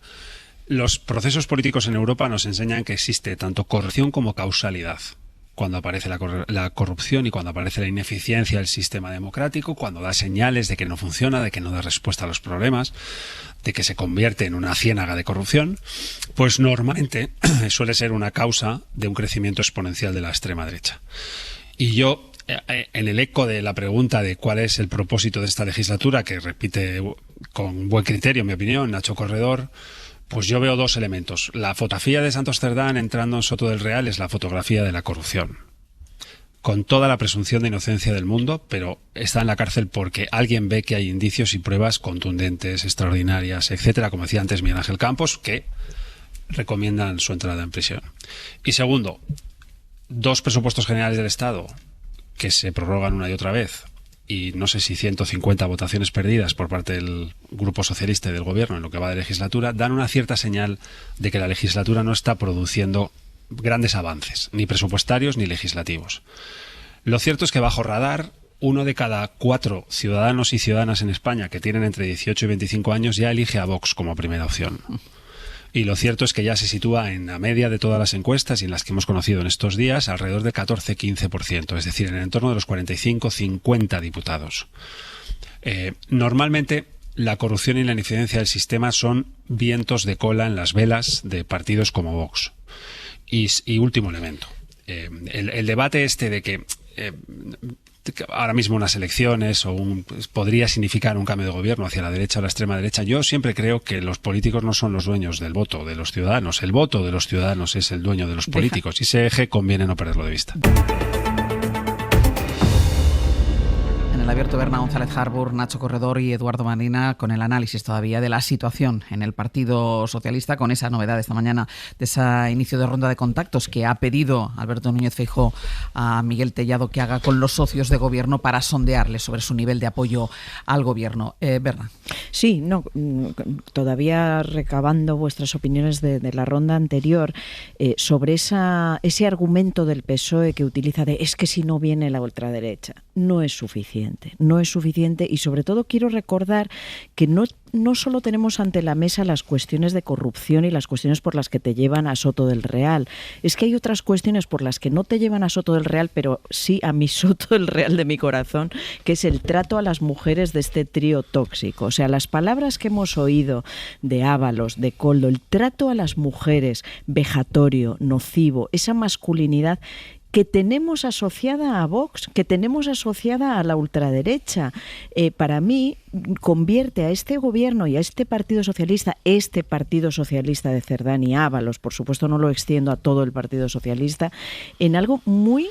Los procesos políticos en Europa nos enseñan que existe tanto correlación como causalidad. Cuando aparece la corrupción y cuando aparece la ineficiencia del sistema democrático, cuando da señales de que no funciona, de que no da respuesta a los problemas, de que se convierte en una ciénaga de corrupción, pues normalmente suele ser una causa de un crecimiento exponencial de la extrema derecha. Y yo, en el eco de la pregunta de cuál es el propósito de esta legislatura, que repite con buen criterio, en mi opinión, Nacho Corredor, pues yo veo dos elementos. La fotografía de Santos Cerdán entrando en Soto del Real es la fotografía de la corrupción. Con toda la presunción de inocencia del mundo, pero está en la cárcel porque alguien ve que hay indicios y pruebas contundentes, extraordinarias, etcétera, como decía antes Miguel Ángel Campos, que recomiendan su entrada en prisión. Y segundo, 2 presupuestos generales del Estado que se prorrogan una y otra vez, y no sé si 150 votaciones perdidas por parte del Grupo Socialista y del Gobierno en lo que va de legislatura, dan una cierta señal de que la legislatura no está produciendo grandes avances, ni presupuestarios ni legislativos. Lo cierto es que bajo radar, 1 de cada 4 ciudadanos y ciudadanas en España que tienen entre 18 y 25 años ya elige a Vox como primera opción. Y lo cierto es que ya se sitúa en la media de todas las encuestas y en las que hemos conocido en estos días alrededor del 14-15%, es decir, en el entorno de los 45-50 diputados. Normalmente la corrupción y la ineficiencia del sistema son vientos de cola en las velas de partidos como Vox. Y último elemento, el debate este de que ahora mismo unas elecciones podría significar un cambio de gobierno hacia la derecha o la extrema derecha. Yo siempre creo que los políticos no son los dueños del voto de los ciudadanos. El voto de los ciudadanos es el dueño de los políticos. Y ese eje conviene no perderlo de vista. En el Abierto, Berna González Harbour, Nacho Corredor y Eduardo Marina, con el análisis todavía de la situación en el Partido Socialista, con esa novedad esta mañana de ese inicio de ronda de contactos que ha pedido Alberto Núñez Feijóo a Miguel Tellado que haga con los socios de gobierno para sondearle sobre su nivel de apoyo al gobierno. Berna. Sí, no, todavía recabando vuestras opiniones de la ronda anterior sobre ese argumento del PSOE que utiliza de es que si no viene la ultraderecha. No es suficiente y sobre todo quiero recordar que no solo tenemos ante la mesa las cuestiones de corrupción y las cuestiones por las que te llevan a Soto del Real, es que hay otras cuestiones por las que no te llevan a Soto del Real, pero sí a mi Soto del Real de mi corazón, que es el trato a las mujeres de este trío tóxico. O sea, las palabras que hemos oído de Ábalos, de Koldo, el trato a las mujeres vejatorio, nocivo, esa masculinidad que tenemos asociada a Vox, que tenemos asociada a la ultraderecha, para mí convierte a este gobierno y a este Partido Socialista de Cerdán y Ábalos, por supuesto no lo extiendo a todo el Partido Socialista, en algo muy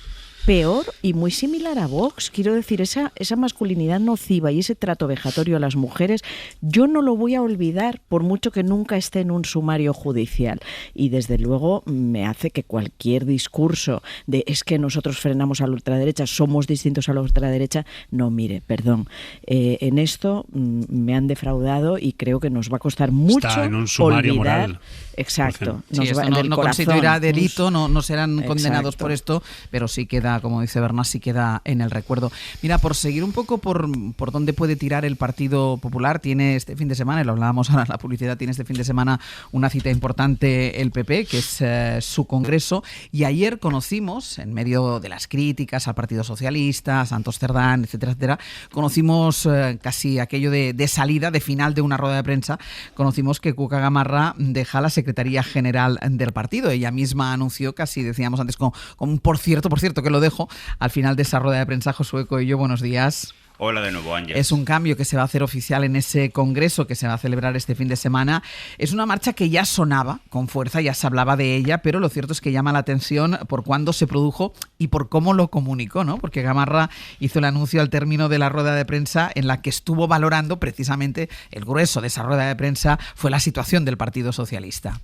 peor y muy similar a Vox. Quiero decir, esa masculinidad nociva y ese trato vejatorio a las mujeres, yo no lo voy a olvidar por mucho que nunca esté en un sumario judicial. Y desde luego me hace que cualquier discurso de es que nosotros frenamos a la ultraderecha, somos distintos a la ultraderecha, no, mire, perdón. En esto me han defraudado y creo que nos va a costar mucho Está en un sumario olvidar. Moral. Exacto. Sí, esto no constituirá delito, no serán condenados por esto, pero sí queda, como dice Berna, sí queda en el recuerdo. Mira, por seguir un poco por dónde puede tirar el Partido Popular, tiene este fin de semana, y lo hablábamos ahora en la publicidad, tiene este fin de semana una cita importante el PP, que es su congreso, y ayer conocimos, en medio de las críticas al Partido Socialista, a Santos Cerdán, etcétera, etcétera, conocimos casi aquello de salida, de final de una rueda de prensa, conocimos que Cuca Gamarra deja la Secretaría General del partido. Ella misma anunció, casi decíamos antes, con por cierto, que lo dejo, al final de esa rueda de prensa. Josué Coello, buenos días. Hola de nuevo, Ángel. Es un cambio que se va a hacer oficial en ese congreso que se va a celebrar este fin de semana. Es una marcha que ya sonaba con fuerza, ya se hablaba de ella, pero lo cierto es que llama la atención por cuándo se produjo y por cómo lo comunicó, ¿no? Porque Gamarra hizo el anuncio al término de la rueda de prensa en la que estuvo valorando precisamente el grueso de esa rueda de prensa fue la situación del Partido Socialista.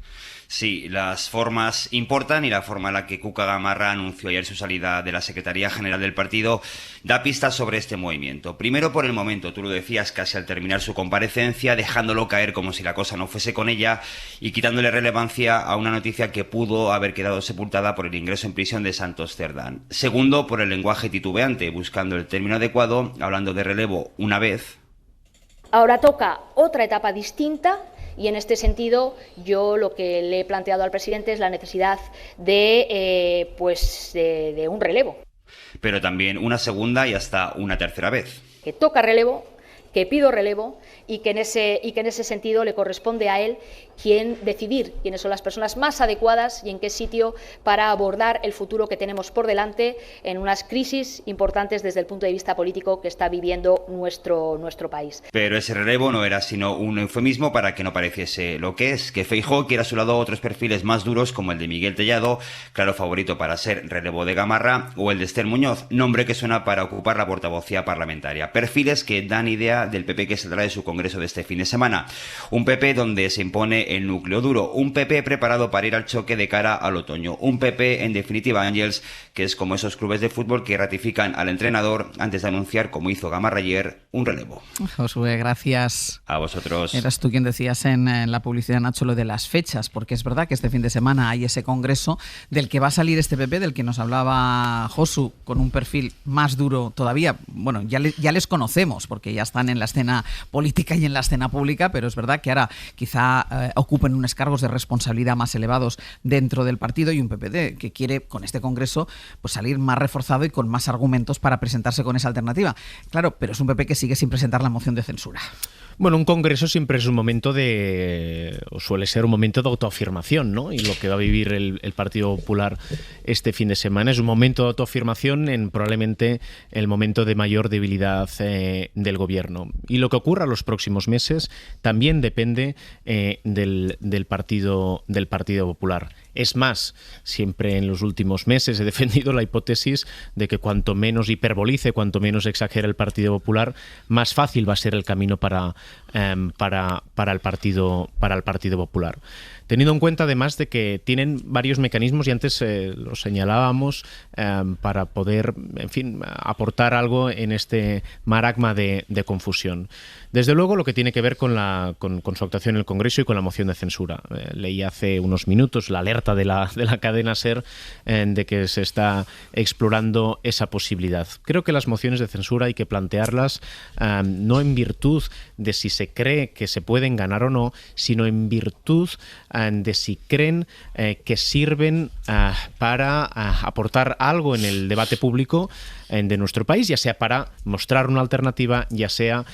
Sí, las formas importan y la forma en la que Cuca Gamarra anunció ayer su salida de la Secretaría General del partido da pistas sobre este movimiento. Primero por el momento, tú lo decías, casi al terminar su comparecencia, dejándolo caer como si la cosa no fuese con ella y quitándole relevancia a una noticia que pudo haber quedado sepultada por el ingreso en prisión de Santos Cerdán. Segundo, por el lenguaje titubeante, buscando el término adecuado, hablando de relevo una vez. Ahora toca otra etapa distinta. Y en este sentido, yo lo que le he planteado al presidente es la necesidad de un relevo. Pero también una segunda y hasta una tercera vez. Que toca relevo, que pido relevo y que en ese sentido le corresponde a él decidir quiénes son las personas más adecuadas y en qué sitio para abordar el futuro que tenemos por delante en unas crisis importantes desde el punto de vista político que está viviendo nuestro país. Pero ese relevo no era sino un eufemismo para que no pareciese lo que es, que Feijóo quiere a su lado otros perfiles más duros como el de Miguel Tellado, claro favorito para ser relevo de Gamarra, o el de Esther Muñoz, nombre que suena para ocupar la portavocía parlamentaria. Perfiles que dan idea del PP que saldrá de su congreso de este fin de semana. Un PP donde se impone el núcleo duro, un PP preparado para ir al choque de cara al otoño, un PP en definitiva, Ángels, que es como esos clubes de fútbol que ratifican al entrenador antes de anunciar, como hizo Gamarra ayer, un relevo. Josué, gracias. A vosotros. Eras tú quien decías en la publicidad, Nacho, lo de las fechas, porque es verdad que este fin de semana hay ese congreso del que va a salir este PP, del que nos hablaba Josu, con un perfil más duro todavía. Bueno, ya les conocemos, porque ya están en la escena política y en la escena pública, pero es verdad que ahora quizá ocupen unos cargos de responsabilidad más elevados dentro del partido, y un PPD que quiere con este congreso pues salir más reforzado y con más argumentos para presentarse con esa alternativa. Claro, pero es un PP que sigue sin presentar la moción de censura. Bueno, un congreso siempre es un momento o suele ser un momento de autoafirmación, ¿no? Y lo que va a vivir el Partido Popular este fin de semana es un momento de autoafirmación en probablemente el momento de mayor debilidad del gobierno. Y lo que ocurra los próximos meses también depende del Partido Popular. Es más, siempre en los últimos meses he defendido la hipótesis de que cuanto menos hiperbolice, cuanto menos exagere el Partido Popular, más fácil va a ser el camino para el Partido Popular. Teniendo en cuenta además de que tienen varios mecanismos, y antes lo señalábamos, para poder, en fin, aportar algo en este marasma de confusión. Desde luego, lo que tiene que ver con su actuación en el Congreso y con la moción de censura. Leí hace unos minutos la alerta de la cadena SER de que se está explorando esa posibilidad. Creo que las mociones de censura hay que plantearlas no en virtud de si se cree que se pueden ganar o no, sino en virtud de si creen que sirven para aportar algo en el debate público de nuestro país, ya sea para mostrar una alternativa, ya sea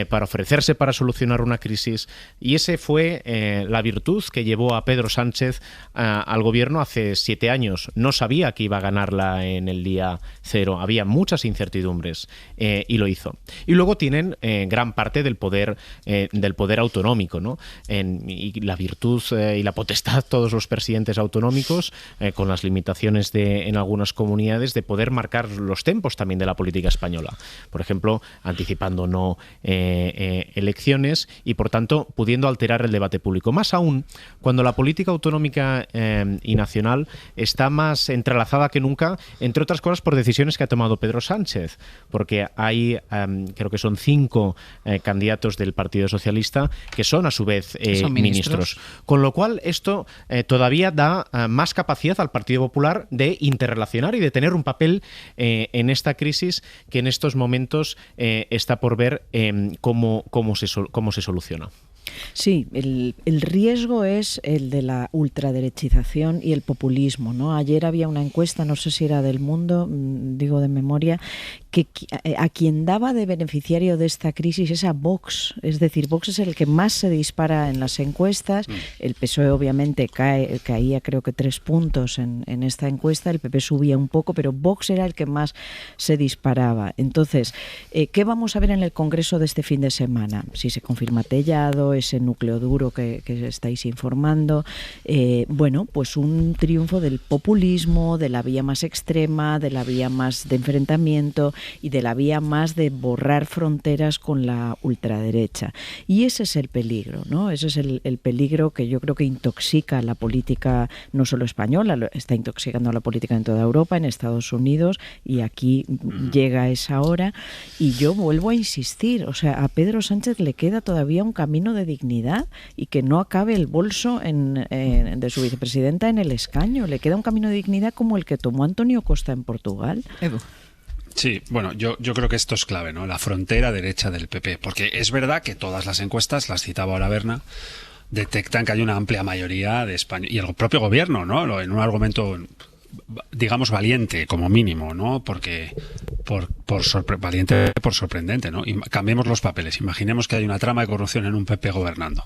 para ofrecerse para solucionar una crisis. Y ese fue la virtud que llevó a Pedro Sánchez al gobierno hace 7 años. No sabía que iba a ganarla en el día cero. Había muchas incertidumbres y lo hizo. Y luego tienen gran parte del poder autonómico, ¿no? Y la virtud y la potestad, todos los presidentes autonómicos, con las limitaciones en algunas comunidades, de poder marcar los tempos también de la política española. Por ejemplo, anticipando no elecciones y, por tanto, pudiendo alterar el debate público. Más aún cuando la política autonómica y nacional está más entrelazada que nunca, entre otras cosas por decisiones que ha tomado Pedro Sánchez, porque hay, creo que son 5 candidatos del Partido Socialista que son a su vez ministros. Con lo cual esto todavía da más capacidad al Partido Popular de interrelacionar y de tener un papel en esta crisis que en estos momentos está por ver cómo se soluciona. Sí, el riesgo es el de la ultraderechización y el populismo, ¿no? Ayer había una encuesta, no sé si era del Mundo, digo de memoria, que a quien daba de beneficiario de esta crisis es a Vox. Es decir, Vox es el que más se dispara en las encuestas. El PSOE obviamente caía creo que 3 puntos en esta encuesta, el PP subía un poco, pero Vox era el que más se disparaba. Entonces, ¿qué vamos a ver en el Congreso de este fin de semana? Si se confirma Tellado, ese núcleo duro que estáis informando, bueno, pues un triunfo del populismo, de la vía más extrema, de la vía más de enfrentamiento y de la vía más de borrar fronteras con la ultraderecha. Y ese es el peligro, ¿no? Ese es el peligro que yo creo que intoxica la política no solo española, está intoxicando a la política en toda Europa, en Estados Unidos, y aquí llega esa hora. Y yo vuelvo a insistir, o sea, a Pedro Sánchez le queda todavía un camino de dignidad y que no acabe el bolso de su vicepresidenta en el escaño. Le queda un camino de dignidad como el que tomó Antonio Costa en Portugal. Edu. Sí, bueno, yo creo que esto es clave, ¿no? La frontera derecha del PP, porque es verdad que todas las encuestas, las citaba ahora Berna, detectan que hay una amplia mayoría de España y el propio gobierno, ¿no? En un argumento, digamos, valiente como mínimo, ¿no? Porque valiente por sorprendente, ¿no? Y cambiemos los papeles. Imaginemos que hay una trama de corrupción en un PP gobernando.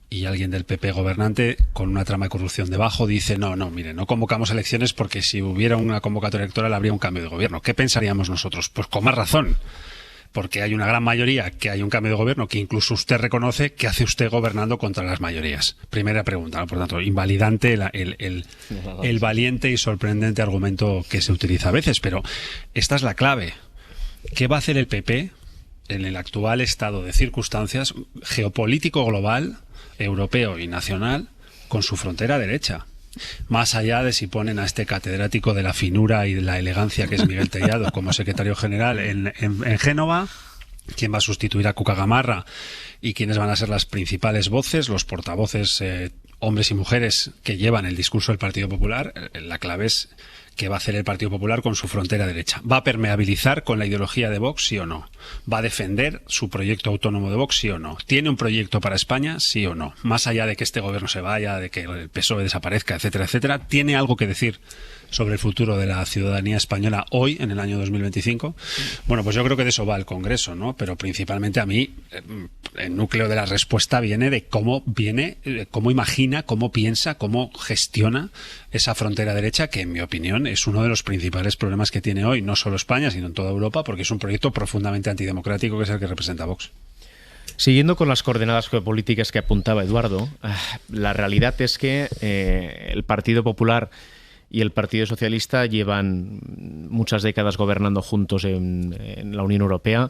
Y alguien del PP gobernante con una trama de corrupción debajo dice, no, mire, no convocamos elecciones porque si hubiera una convocatoria electoral habría un cambio de gobierno. ¿Qué pensaríamos nosotros? Pues con más razón, porque hay una gran mayoría que hay un cambio de gobierno que incluso usted reconoce que hace usted gobernando contra las mayorías. Primera pregunta, ¿no? Por tanto, invalidante el valiente y sorprendente argumento que se utiliza a veces, pero esta es la clave. ¿Qué va a hacer el PP en el actual estado de circunstancias geopolítico global, europeo y nacional, con su frontera derecha? Más allá de si ponen a este catedrático de la finura y de la elegancia que es Miguel Tellado como secretario general en Génova, quién va a sustituir a Cuca Gamarra y quiénes van a ser las principales voces, los portavoces hombres y mujeres que llevan el discurso del Partido Popular. La clave es qué va a hacer el Partido Popular con su frontera derecha. ¿Va a permeabilizar con la ideología de Vox, sí o no? ¿Va a defender su proyecto autónomo de Vox, sí o no? ¿Tiene un proyecto para España, sí o no? Más allá de que este gobierno se vaya, de que el PSOE desaparezca, etcétera, etcétera, ¿tiene algo que decir sobre el futuro de la ciudadanía española hoy, en el año 2025? Bueno, pues yo creo que de eso va el Congreso, ¿no? Pero principalmente a mí, el núcleo de la respuesta viene de cómo imagina, cómo piensa, cómo gestiona esa frontera derecha, que en mi opinión es uno de los principales problemas que tiene hoy, no solo España, sino en toda Europa, porque es un proyecto profundamente antidemocrático que es el que representa Vox. Siguiendo con las coordenadas geopolíticas que apuntaba Eduardo, la realidad es que el Partido Popular y el Partido Socialista llevan muchas décadas gobernando juntos en la Unión Europea,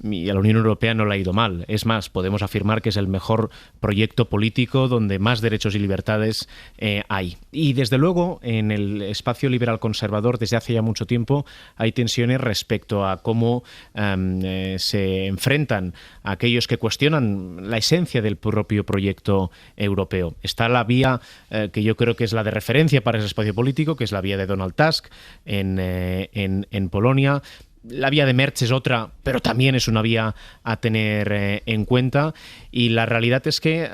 y a la Unión Europea no le ha ido mal. Es más, podemos afirmar que es el mejor proyecto político donde más derechos y libertades hay. Y desde luego, en el espacio liberal conservador, desde hace ya mucho tiempo, hay tensiones respecto a cómo se enfrentan a aquellos que cuestionan la esencia del propio proyecto europeo. Está la vía que yo creo que es la de referencia para ese espacio político, que es la vía de Donald Tusk en Polonia. La vía de Merz es otra, pero también es una vía a tener en cuenta. Y la realidad es que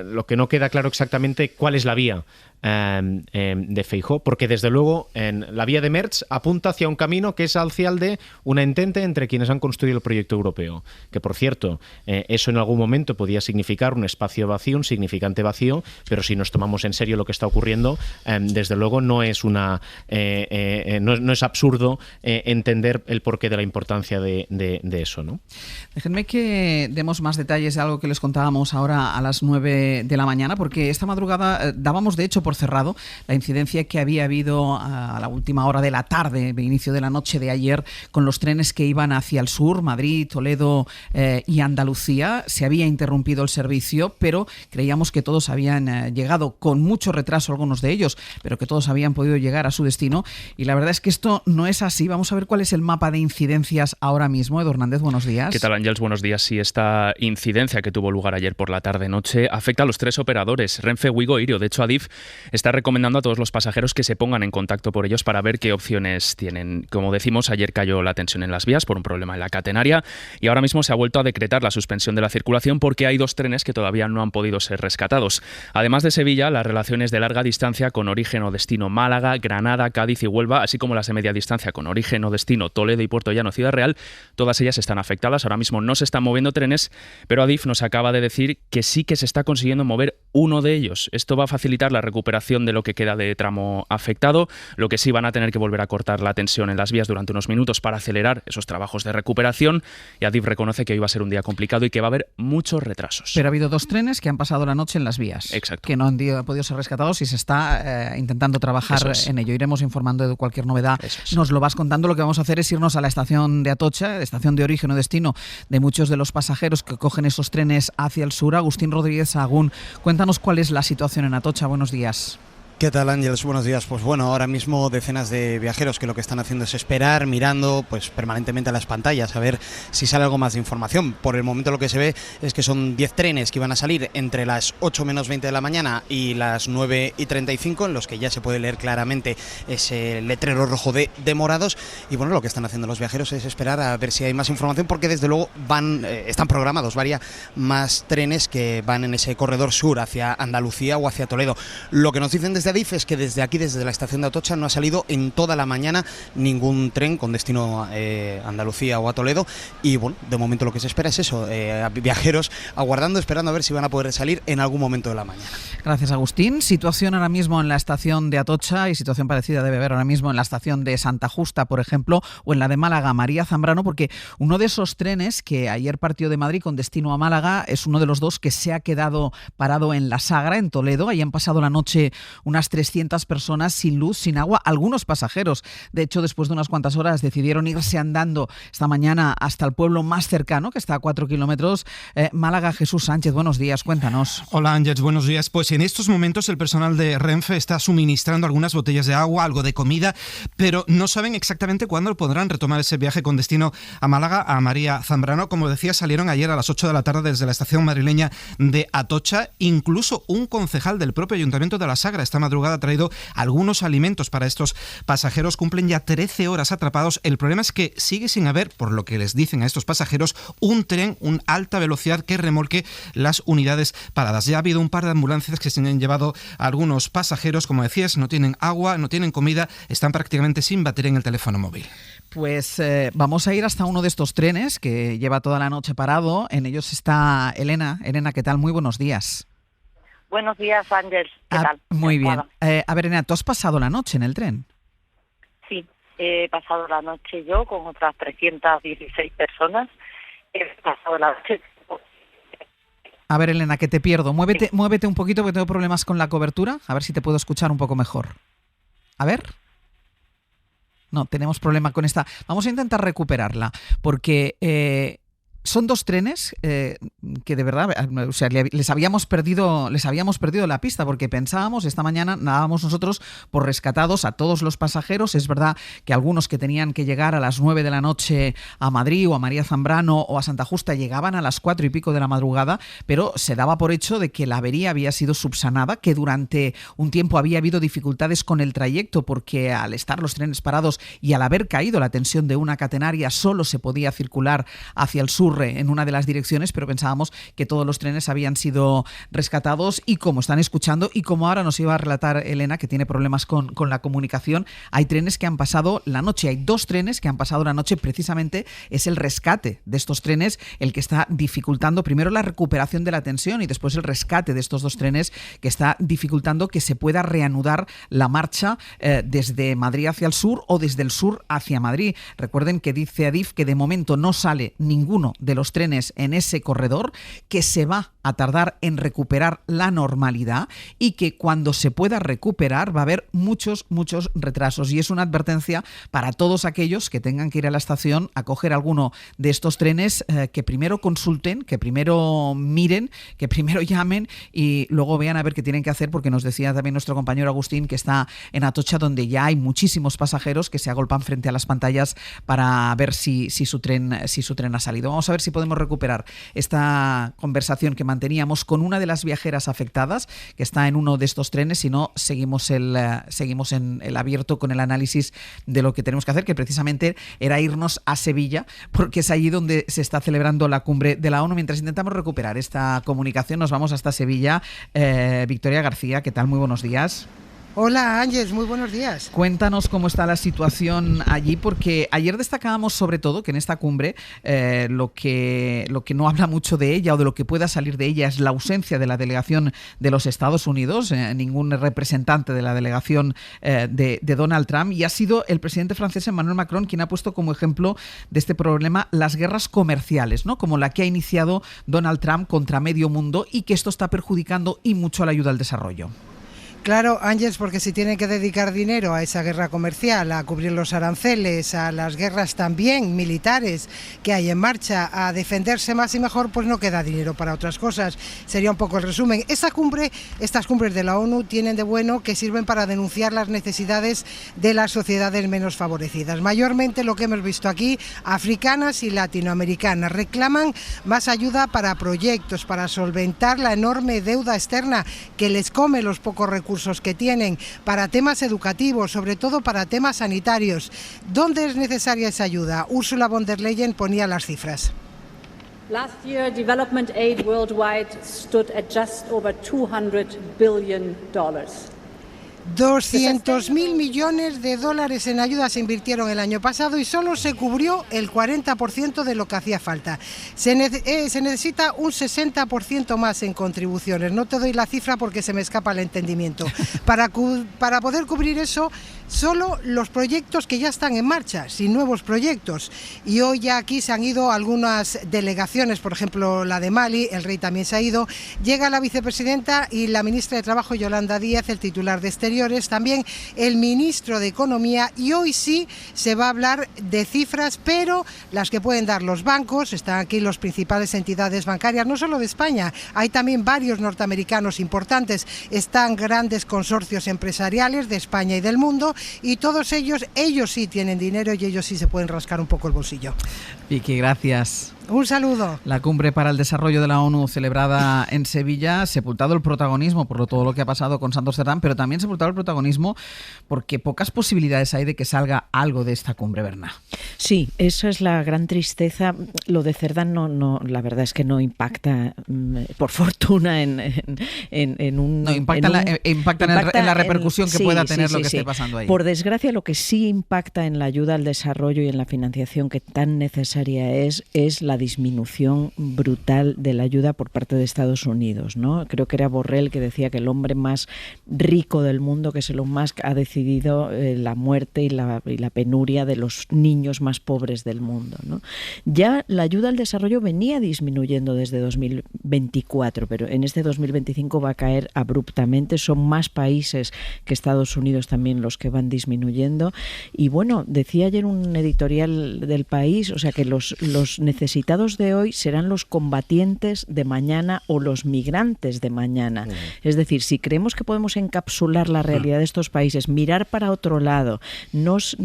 lo que no queda claro exactamente cuál es la vía de Feijóo, porque desde luego la vía de Merz apunta hacia un camino que es hacia el de una entente entre quienes han construido el proyecto europeo, que por cierto, eso en algún momento podía significar un espacio vacío, un significante vacío, pero si nos tomamos en serio lo que está ocurriendo, desde luego no es no es absurdo entender el porqué de la importancia de eso, ¿no? Déjenme que demos más detalles de algo que les contábamos ahora a las 9 de la mañana, porque esta madrugada dábamos de hecho por cerrado la incidencia que había habido a la última hora de la tarde, de inicio de la noche de ayer, con los trenes que iban hacia el sur, Madrid, Toledo y Andalucía. Se había interrumpido el servicio, pero creíamos que todos habían llegado con mucho retraso, algunos de ellos, pero que todos habían podido llegar a su destino. Y la verdad es que esto no es así. Vamos a ver cuál es el mapa de incidencias ahora mismo. Edu Hernández, buenos días. ¿Qué tal, Ángels? Buenos días. Sí, esta incidencia que tuvo lugar ayer por la tarde-noche afecta a los tres operadores, Renfe, Wigo e Irio. De hecho, Adif está recomendando a todos los pasajeros que se pongan en contacto por ellos para ver qué opciones tienen. Como decimos, ayer cayó la tensión en las vías por un problema en la catenaria y ahora mismo se ha vuelto a decretar la suspensión de la circulación porque hay dos trenes que todavía no han podido ser rescatados. Además de Sevilla, las relaciones de larga distancia con origen o destino Málaga, Granada, Cádiz y Huelva, así como las de media distancia con origen o destino Toledo y Puerto Llano, Ciudad Real, todas ellas están afectadas. Ahora mismo no se están moviendo trenes, pero Adif nos acaba de decir que sí que se está consiguiendo mover uno de ellos. Esto va a facilitar la recuperación de lo que queda de tramo afectado. Lo que sí, van a tener que volver a cortar la tensión en las vías durante unos minutos para acelerar esos trabajos de recuperación. Y Adif reconoce que hoy va a ser un día complicado y que va a haber muchos retrasos. Pero ha habido dos trenes que han pasado la noche en las vías. Exacto. Que no han podido ser rescatados y se está intentando trabajar en ello. Iremos informando de cualquier novedad. Nos lo vas contando. Lo que vamos a hacer es irnos a la estación de Atocha, estación de origen o destino de muchos de los pasajeros que cogen esos trenes hacia el sur. Agustín Rodríguez Sahagún, cuéntanos cuál es la situación en Atocha. Buenos días. ¿Qué tal, Ángeles? Buenos días. Pues bueno, ahora mismo decenas de viajeros que lo que están haciendo es esperar, mirando pues permanentemente a las pantallas, a ver si sale algo más de información. Por el momento lo que se ve es que son 10 trenes que iban a salir entre las 8 menos 20 de la mañana y las 9 y 35, en los que ya se puede leer claramente ese letrero rojo de demorados. Y bueno, lo que están haciendo los viajeros es esperar a ver si hay más información, porque desde luego están programados varios más trenes que van en ese corredor sur hacia Andalucía o hacia Toledo. Lo que nos dicen desde Adif es que desde aquí, desde la estación de Atocha, no ha salido en toda la mañana ningún tren con destino a Andalucía o a Toledo, y bueno, de momento lo que se espera es eso, viajeros aguardando, esperando a ver si van a poder salir en algún momento de la mañana. Gracias, Agustín. Situación ahora mismo en la estación de Atocha, y situación parecida debe haber ahora mismo en la estación de Santa Justa, por ejemplo, o en la de Málaga, María Zambrano, porque uno de esos trenes que ayer partió de Madrid con destino a Málaga es uno de los dos que se ha quedado parado en La Sagra, en Toledo. Ahí han pasado la noche unas 300 personas sin luz, sin agua, algunos pasajeros. De hecho, después de unas cuantas horas decidieron irse andando esta mañana hasta el pueblo más cercano, que está a 4 kilómetros, Málaga. Jesús Sánchez, buenos días, cuéntanos. Hola, Ángeles, buenos días. Pues en estos momentos el personal de Renfe está suministrando algunas botellas de agua, algo de comida, pero no saben exactamente cuándo podrán retomar ese viaje con destino a Málaga. A María Zambrano, como decía, salieron ayer a las 8 de la tarde desde la estación madrileña de Atocha. Incluso un concejal del propio Ayuntamiento de La Sagra esta madrugada ha traído algunos alimentos para estos pasajeros. Cumplen ya 13 horas atrapados. El problema es que sigue sin haber, por lo que les dicen a estos pasajeros, un tren, un alta velocidad que remolque las unidades paradas. Ya ha habido un par de ambulancias que se han llevado a algunos pasajeros. Como decías, no tienen agua, no tienen comida, están prácticamente sin batería en el teléfono móvil. Pues vamos a ir hasta uno de estos trenes que lleva toda la noche parado. En ellos está Elena. Elena, ¿qué tal? Muy buenos días. Buenos días, Ángel. ¿Qué tal? Muy bien. A ver, Elena, ¿tú has pasado la noche en el tren? Sí, he pasado la noche yo con otras 316 personas. He pasado la noche A ver, Elena, que te pierdo. Muévete un poquito porque tengo problemas con la cobertura. A ver si te puedo escuchar un poco mejor. A ver. No, tenemos problema con esta. Vamos a intentar recuperarla porque son 2 trenes que de verdad, o sea, les habíamos perdido la pista porque pensábamos, esta mañana dábamos nosotros por rescatados a todos los pasajeros. Es verdad que algunos que tenían que llegar a las 9 de la noche a Madrid o a María Zambrano o a Santa Justa llegaban a las 4 y pico de la madrugada, pero se daba por hecho de que la avería había sido subsanada, que durante un tiempo había habido dificultades con el trayecto porque al estar los trenes parados y al haber caído la tensión de una catenaria solo se podía circular hacia el sur en una de las direcciones, pero pensábamos que todos los trenes habían sido rescatados y como están escuchando y como ahora nos iba a relatar Elena, que tiene problemas con la comunicación, hay trenes que han pasado la noche, hay 2 trenes que han pasado la noche. Precisamente es el rescate de estos trenes el que está dificultando primero la recuperación de la tensión y después el rescate de estos 2 trenes que está dificultando que se pueda reanudar la marcha desde Madrid hacia el sur o desde el sur hacia Madrid. Recuerden que dice Adif que de momento no sale ninguno de los trenes en ese corredor, que se va a tardar en recuperar la normalidad y que cuando se pueda recuperar va a haber muchos retrasos. Y es una advertencia para todos aquellos que tengan que ir a la estación a coger alguno de estos trenes, que primero consulten, que primero miren, que primero llamen y luego vean a ver qué tienen que hacer, porque nos decía también nuestro compañero Agustín que está en Atocha, donde ya hay muchísimos pasajeros que se agolpan frente a las pantallas para ver si su tren ha salido. Vamos a ver si podemos recuperar esta conversación que manteníamos con una de las viajeras afectadas que está en uno de estos trenes. Si no, seguimos en el abierto con el análisis de lo que tenemos que hacer, que precisamente era irnos a Sevilla, porque es allí donde se está celebrando la cumbre de la ONU. Mientras intentamos recuperar esta comunicación, nos vamos hasta Sevilla. Victoria García, ¿qué tal? Muy buenos días. Hola Ángeles, muy buenos días. Cuéntanos cómo está la situación allí, porque ayer destacábamos sobre todo que en esta cumbre lo que no habla mucho de ella o de lo que pueda salir de ella es la ausencia de la delegación de los Estados Unidos, ningún representante de la delegación de Donald Trump, y ha sido el presidente francés Emmanuel Macron quien ha puesto como ejemplo de este problema las guerras comerciales, ¿no? Como la que ha iniciado Donald Trump contra medio mundo y que esto está perjudicando y mucho a la ayuda al desarrollo. Claro, Ángeles, porque si tienen que dedicar dinero a esa guerra comercial, a cubrir los aranceles, a las guerras también militares que hay en marcha, a defenderse más y mejor, pues no queda dinero para otras cosas. Sería un poco el resumen. Estas cumbres de la ONU tienen de bueno que sirven para denunciar las necesidades de las sociedades menos favorecidas. Mayormente lo que hemos visto aquí, africanas y latinoamericanas, reclaman más ayuda para proyectos, para solventar la enorme deuda externa que les come los pocos recursos que tienen, para temas educativos, sobre todo para temas sanitarios. ¿Dónde es necesaria esa ayuda? Ursula von der Leyen ponía las cifras. Last year, development aid worldwide stood at just over $200 billion. 200.000 millones de dólares en ayuda se invirtieron el año pasado y solo se cubrió el 40% de lo que hacía falta. Se necesita un 60% más en contribuciones. No te doy la cifra porque se me escapa el entendimiento. Para poder cubrir eso, solo los proyectos que ya están en marcha, sin nuevos proyectos. Y hoy ya aquí se han ido algunas delegaciones, por ejemplo la de Mali, el rey también se ha ido. Llega la vicepresidenta y la ministra de Trabajo, Yolanda Díaz, el titular de Exteriores, también el ministro de Economía, y hoy sí se va a hablar de cifras, pero las que pueden dar los bancos. Están aquí las principales entidades bancarias, no solo de España, hay también varios norteamericanos importantes, están grandes consorcios empresariales de España y del mundo, y todos ellos sí tienen dinero y ellos sí se pueden rascar un poco el bolsillo. Vicky, gracias. Un saludo. La cumbre para el desarrollo de la ONU celebrada en Sevilla, sepultado el protagonismo por todo lo que ha pasado con Santos Cerdán, pero también sepultado el protagonismo porque pocas posibilidades hay de que salga algo de esta cumbre, Berna. Sí, esa es la gran tristeza. Lo de Cerdán no, la verdad es que no impacta, por fortuna, en un... No, impacta en la repercusión que pueda tener lo que esté pasando ahí. Por desgracia, lo que sí impacta en la ayuda al desarrollo y en la financiación que tan necesaria es la disminución brutal de la ayuda por parte de Estados Unidos, ¿no? Creo que era Borrell que decía que el hombre más rico del mundo, que es Elon Musk, ha decidido la muerte y la penuria de los niños más pobres del mundo, ¿no? Ya la ayuda al desarrollo venía disminuyendo desde 2024, pero en este 2025 va a caer abruptamente. Son más países que Estados Unidos también los que van disminuyendo. Y bueno, decía ayer un editorial del País, o sea que los necesitados de hoy serán los combatientes de mañana o los migrantes de mañana. Es decir, si creemos que podemos encapsular la realidad de estos países, mirar para otro lado,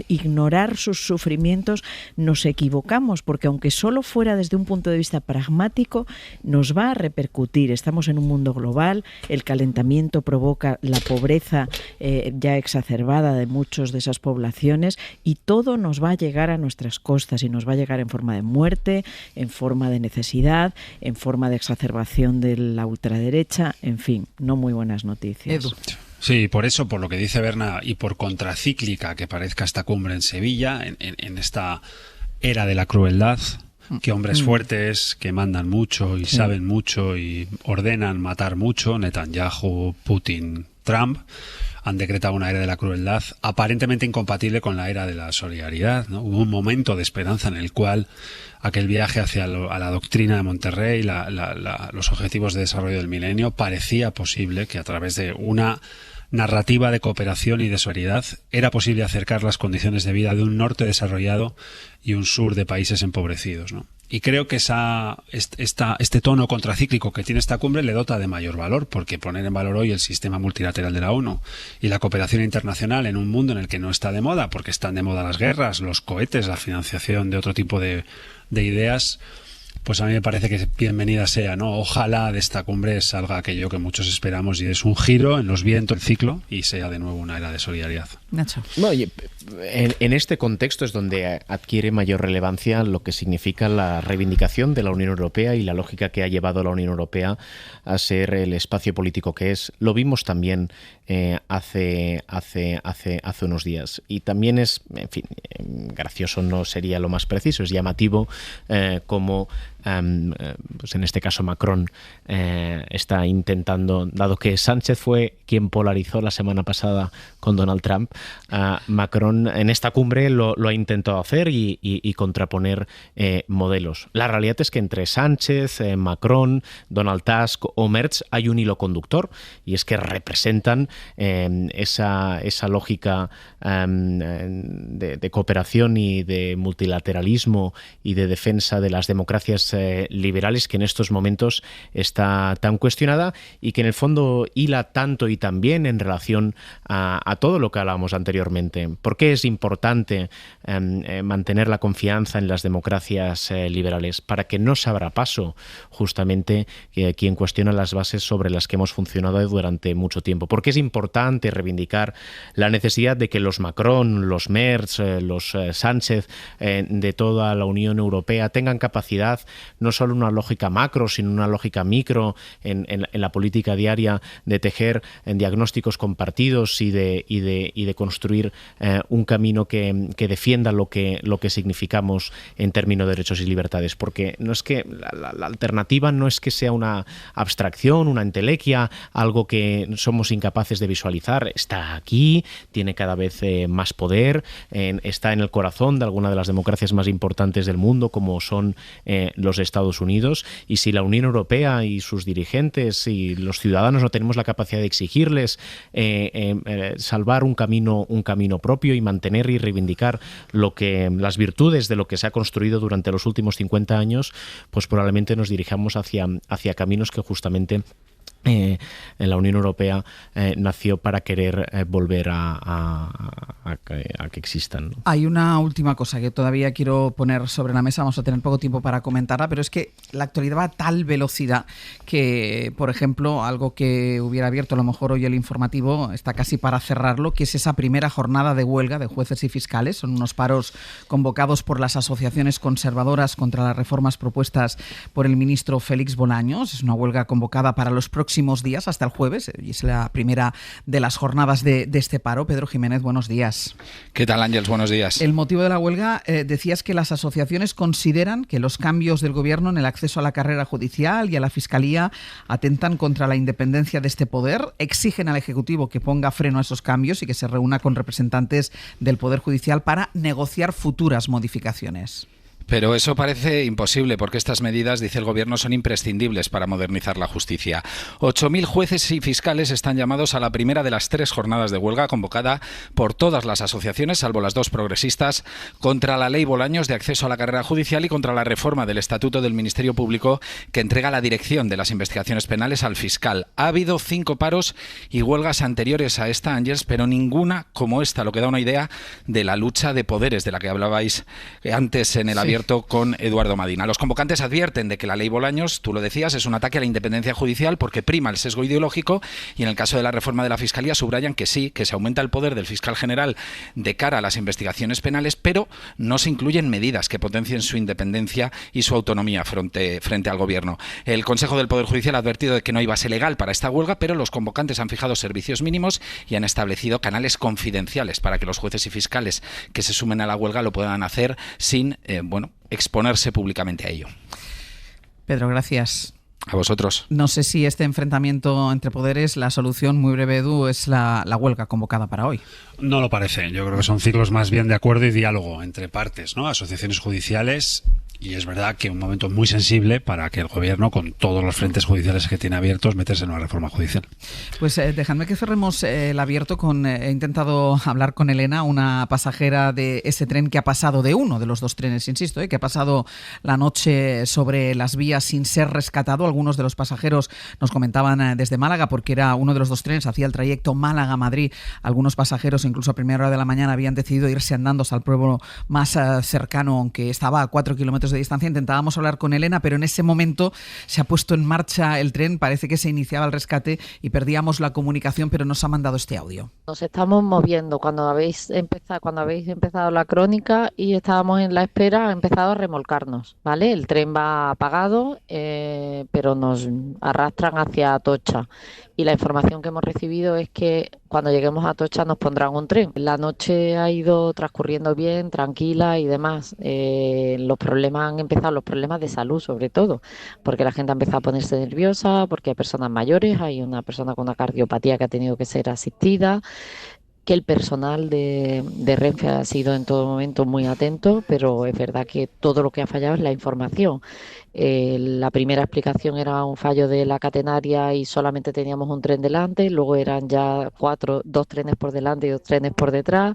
ignorar sus sufrimientos, nos equivocamos, porque aunque solo fuera desde un punto de vista pragmático, nos va a repercutir. Estamos en un mundo global, el calentamiento provoca la pobreza ya exacerbada de muchas de esas poblaciones, y todo nos va a llegar a nuestras costas, y nos va a llegar en forma de muerte, en forma de necesidad, en forma de exacerbación de la ultraderecha, en fin, no muy buenas noticias. Edu. Sí, por eso, por lo que dice Berna, y por contracíclica que parezca esta cumbre en Sevilla, en esta era de la crueldad, que hombres fuertes que mandan mucho y saben mucho y ordenan matar mucho, Netanyahu, Putin, Trump, han decretado una era de la crueldad aparentemente incompatible con la era de la solidaridad, ¿no? Hubo un momento de esperanza en el cual aquel viaje hacia a la doctrina de Monterrey, los objetivos de desarrollo del milenio, parecía posible que a través de una narrativa de cooperación y de solidaridad era posible acercar las condiciones de vida de un norte desarrollado y un sur de países empobrecidos, ¿no? Y creo que este tono contracíclico que tiene esta cumbre le dota de mayor valor, porque poner en valor hoy el sistema multilateral de la ONU y la cooperación internacional en un mundo en el que no está de moda, porque están de moda las guerras, los cohetes, la financiación de otro tipo de ideas, pues a mí me parece que bienvenida sea, ¿no? Ojalá de esta cumbre salga aquello que muchos esperamos, y es un giro en los vientos del ciclo y sea de nuevo una era de solidaridad. Nacho. No, en este contexto es donde adquiere mayor relevancia lo que significa la reivindicación de la Unión Europea y la lógica que ha llevado a la Unión Europea a ser el espacio político que es. Lo vimos también hace unos días. Y también es, en fin, gracioso no sería lo más preciso, es llamativo como pues en este caso Macron está intentando, dado que Sánchez fue quien polarizó la semana pasada con Donald Trump, Macron en esta cumbre lo ha intentado hacer y contraponer modelos. La realidad es que entre Sánchez, Macron, Donald Tusk o Merz hay un hilo conductor, y es que representan esa lógica de cooperación y de multilateralismo y de defensa de las democracias liberales, que en estos momentos está tan cuestionada y que en el fondo hila tanto y tan bien en relación a todo lo que hablábamos anteriormente. ¿Por qué es importante mantener la confianza en las democracias liberales? Para que no se abra paso justamente quien cuestiona las bases sobre las que hemos funcionado durante mucho tiempo. ¿Por qué es importante reivindicar la necesidad de que los Macron, los Merz, los Sánchez de toda la Unión Europea tengan capacidad no solo una lógica macro, sino una lógica micro en la política diaria, de tejer en diagnósticos compartidos y de construir un camino que defienda lo que significamos en términos de derechos y libertades? Porque no es que la alternativa no es que sea una abstracción, una entelequia, algo que somos incapaces de visualizar. Está aquí, tiene cada vez más poder, está en el corazón de alguna de las democracias más importantes del mundo, como son los Estados Unidos, y si la Unión Europea y sus dirigentes y los ciudadanos no tenemos la capacidad de exigirles salvar un camino propio y mantener y reivindicar las virtudes de lo que se ha construido durante los últimos 50 años, pues probablemente nos dirijamos hacia caminos que justamente en la Unión Europea nació para querer volver a que existan, ¿no? Hay una última cosa que todavía quiero poner sobre la mesa, vamos a tener poco tiempo para comentarla, pero es que la actualidad va a tal velocidad que, por ejemplo, algo que hubiera abierto a lo mejor hoy el informativo está casi para cerrarlo, que es esa primera jornada de huelga de jueces y fiscales. Son unos paros convocados por las asociaciones conservadoras contra las reformas propuestas por el ministro Félix Bolaños. Es una huelga convocada para los próximos próximos días, hasta el jueves, y es la primera de las jornadas de este paro. Pedro Jiménez, buenos días. ¿Qué tal, Ángeles? Buenos días. El motivo de la huelga, decías que las asociaciones consideran que los cambios del Gobierno en el acceso a la carrera judicial y a la Fiscalía atentan contra la independencia de este poder, exigen al Ejecutivo que ponga freno a esos cambios y que se reúna con representantes del Poder Judicial para negociar futuras modificaciones. Pero eso parece imposible porque estas medidas, dice el Gobierno, son imprescindibles para modernizar la justicia. 8.000 jueces y fiscales están llamados a la primera de las 3 jornadas de huelga convocada por todas las asociaciones, salvo las 2 progresistas, contra la ley Bolaños de acceso a la carrera judicial y contra la reforma del Estatuto del Ministerio Público que entrega la dirección de las investigaciones penales al fiscal. Ha habido 5 paros y huelgas anteriores a esta, Ángeles, pero ninguna como esta, lo que da una idea de la lucha de poderes de la que hablabais antes en el abierto con Eduardo Madina. Los convocantes advierten de que la ley Bolaños, tú lo decías, es un ataque a la independencia judicial porque prima el sesgo ideológico, y en el caso de la reforma de la Fiscalía subrayan que sí, que se aumenta el poder del fiscal general de cara a las investigaciones penales, pero no se incluyen medidas que potencien su independencia y su autonomía frente al Gobierno. El Consejo del Poder Judicial ha advertido de que no hay base legal para esta huelga, pero los convocantes han fijado servicios mínimos y han establecido canales confidenciales para que los jueces y fiscales que se sumen a la huelga lo puedan hacer sin, exponerse públicamente a ello. Pedro, gracias. A vosotros. No sé si este enfrentamiento entre poderes, la solución, muy breve, Edu, es la huelga convocada para hoy. No lo parece. Yo creo que son ciclos más bien de acuerdo y diálogo entre partes, ¿no? Asociaciones judiciales. Y es verdad que un momento muy sensible para que el Gobierno, con todos los frentes judiciales que tiene abiertos, meterse en una reforma judicial. Pues dejadme que cerremos el abierto con... he intentado hablar con Elena, una pasajera de ese tren que ha pasado, de uno de los 2 trenes, insisto, que ha pasado la noche sobre las vías sin ser rescatado. Algunos de los pasajeros nos comentaban desde Málaga, porque era uno de los 2 trenes, hacía el trayecto Málaga-Madrid. Algunos pasajeros, incluso a primera hora de la mañana, habían decidido irse andando hasta el pueblo más cercano, aunque estaba a 4 kilómetros de distancia. Intentábamos hablar con Elena, pero en ese momento se ha puesto en marcha el tren, parece que se iniciaba el rescate y perdíamos la comunicación, pero nos ha mandado este audio. Nos estamos moviendo cuando habéis empezado la crónica y estábamos en la espera, ha empezado a remolcarnos, ¿vale? El tren va apagado, pero nos arrastran hacia Atocha. Y la información que hemos recibido es que cuando lleguemos a Atocha nos pondrán un tren. La noche ha ido transcurriendo bien, tranquila y demás. Los problemas han empezado, los problemas de salud sobre todo, porque la gente ha empezado a ponerse nerviosa, porque hay personas mayores, hay una persona con una cardiopatía que ha tenido que ser asistida, que el personal de Renfe ha sido en todo momento muy atento, pero es verdad que todo lo que ha fallado es la información. La primera explicación era un fallo de la catenaria y solamente teníamos un tren delante, luego eran ya 2 trenes por delante y 2 trenes por detrás,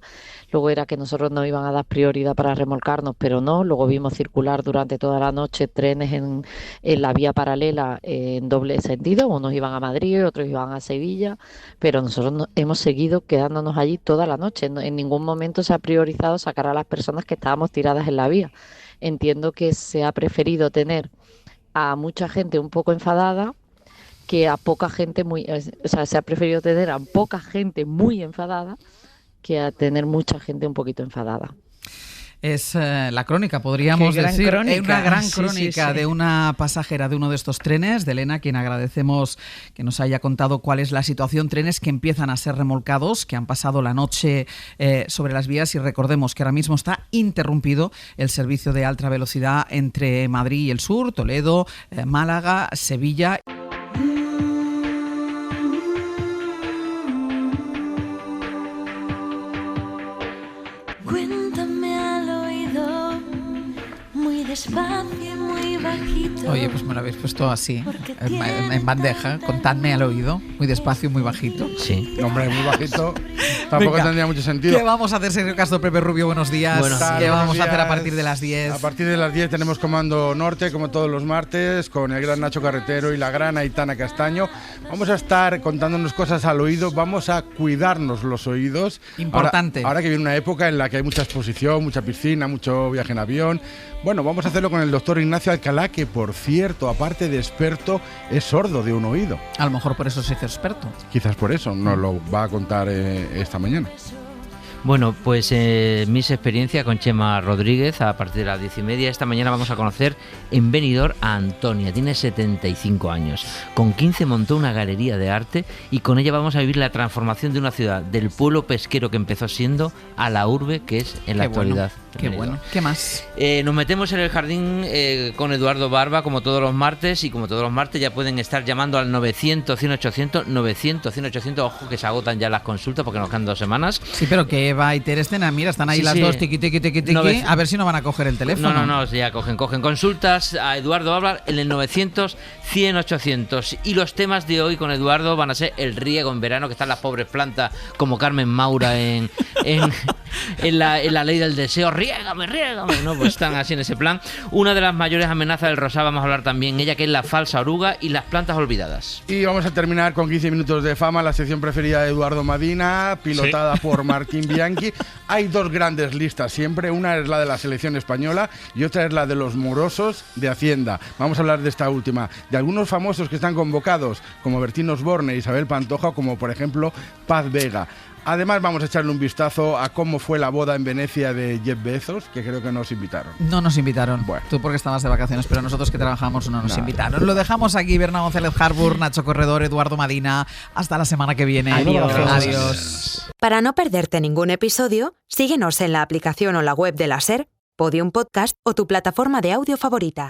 luego era que nosotros nos iban a dar prioridad para remolcarnos, pero no, luego vimos circular durante toda la noche trenes en la vía paralela en doble sentido, unos iban a Madrid, otros iban a Sevilla, pero nosotros hemos seguido quedándonos allí toda la noche, en ningún momento se ha priorizado sacar a las personas que estábamos tiradas en la vía. Entiendo que se ha preferido tener a mucha gente un poco enfadada que a poca gente se ha preferido tener a poca gente muy enfadada que a tener mucha gente un poquito enfadada. Es la crónica, podríamos decir, una gran crónica sí. de una pasajera de uno de estos trenes, de Elena, quien agradecemos que nos haya contado cuál es la situación. Trenes que empiezan a ser remolcados, que han pasado la noche sobre las vías, y recordemos que ahora mismo está interrumpido el servicio de alta velocidad entre Madrid y el sur, Toledo, Málaga, Sevilla. Despacio y muy bajito. Oye, pues me lo habéis puesto así, en bandeja, contadme al oído, muy despacio y muy bajito. Sí. Hombre, muy bajito tampoco tendría mucho sentido. ¿Qué vamos a hacer, Sergio Castro? Pepe Rubio, buenos días. ¿Qué vamos a hacer a partir de las 10? A partir de las 10 tenemos Comando Norte, como todos los martes, con el gran Nacho Carretero y la gran Aitana Castaño. Vamos a estar contándonos cosas al oído, vamos a cuidarnos los oídos. Importante. Ahora que viene una época en la que hay mucha exposición, mucha piscina, mucho viaje en avión. Bueno, vamos a hacerlo con el doctor Ignacio Alcalá, que por cierto, aparte de experto, es sordo de un oído. A lo mejor por eso se hizo experto. Quizás por eso, nos lo va a contar esta mañana. Bueno, pues mis experiencias con Chema Rodríguez a partir de las 10:30. Esta mañana vamos a conocer en Benidorm a Antonia, tiene 75 años. Con 15 montó una galería de arte y con ella vamos a vivir la transformación de una ciudad, del pueblo pesquero que empezó siendo, a la urbe que es en la actualidad. Qué bueno. ¿Qué más? Nos metemos en el jardín con Eduardo Barba, como todos los martes, y como todos los martes ya pueden estar llamando al 900-100-800, 900-100-800, ojo que se agotan ya las consultas porque nos quedan 2 semanas. Sí, pero que Eva y Ter Estena, mira, están ahí las dos, tiqui, a ver si no van a coger el teléfono. No, ya cogen consultas a Eduardo Barba en el 900-100-800. Y los temas de hoy con Eduardo van a ser el riego en verano, que están las pobres plantas como Carmen Maura en la ley del deseo, riégame, ¿no? Pues están así en ese plan. Una de las mayores amenazas del rosado, vamos a hablar también ella, que es la falsa oruga y las plantas olvidadas. Y vamos a terminar con 15 minutos de fama, la sección preferida de Eduardo Madina, pilotada por Martín Bianchi. Hay 2 grandes listas siempre, una es la de la selección española y otra es la de los morosos de Hacienda. Vamos a hablar de esta última, de algunos famosos que están convocados, como Bertín Osborne, Isabel Pantoja, como por ejemplo Paz Vega. Además vamos a echarle un vistazo a cómo fue la boda en Venecia de Jeff Bezos, que creo que nos invitaron. No nos invitaron. Bueno. Tú porque estabas de vacaciones, pero nosotros que trabajamos no nos invitaron. Lo dejamos aquí, Berna González Harbour, Nacho Corredor, Eduardo Madina. Hasta la semana que viene. Adiós. Para no perderte ningún episodio, síguenos en la aplicación o la web de la SER, Podium Podcast o tu plataforma de audio favorita.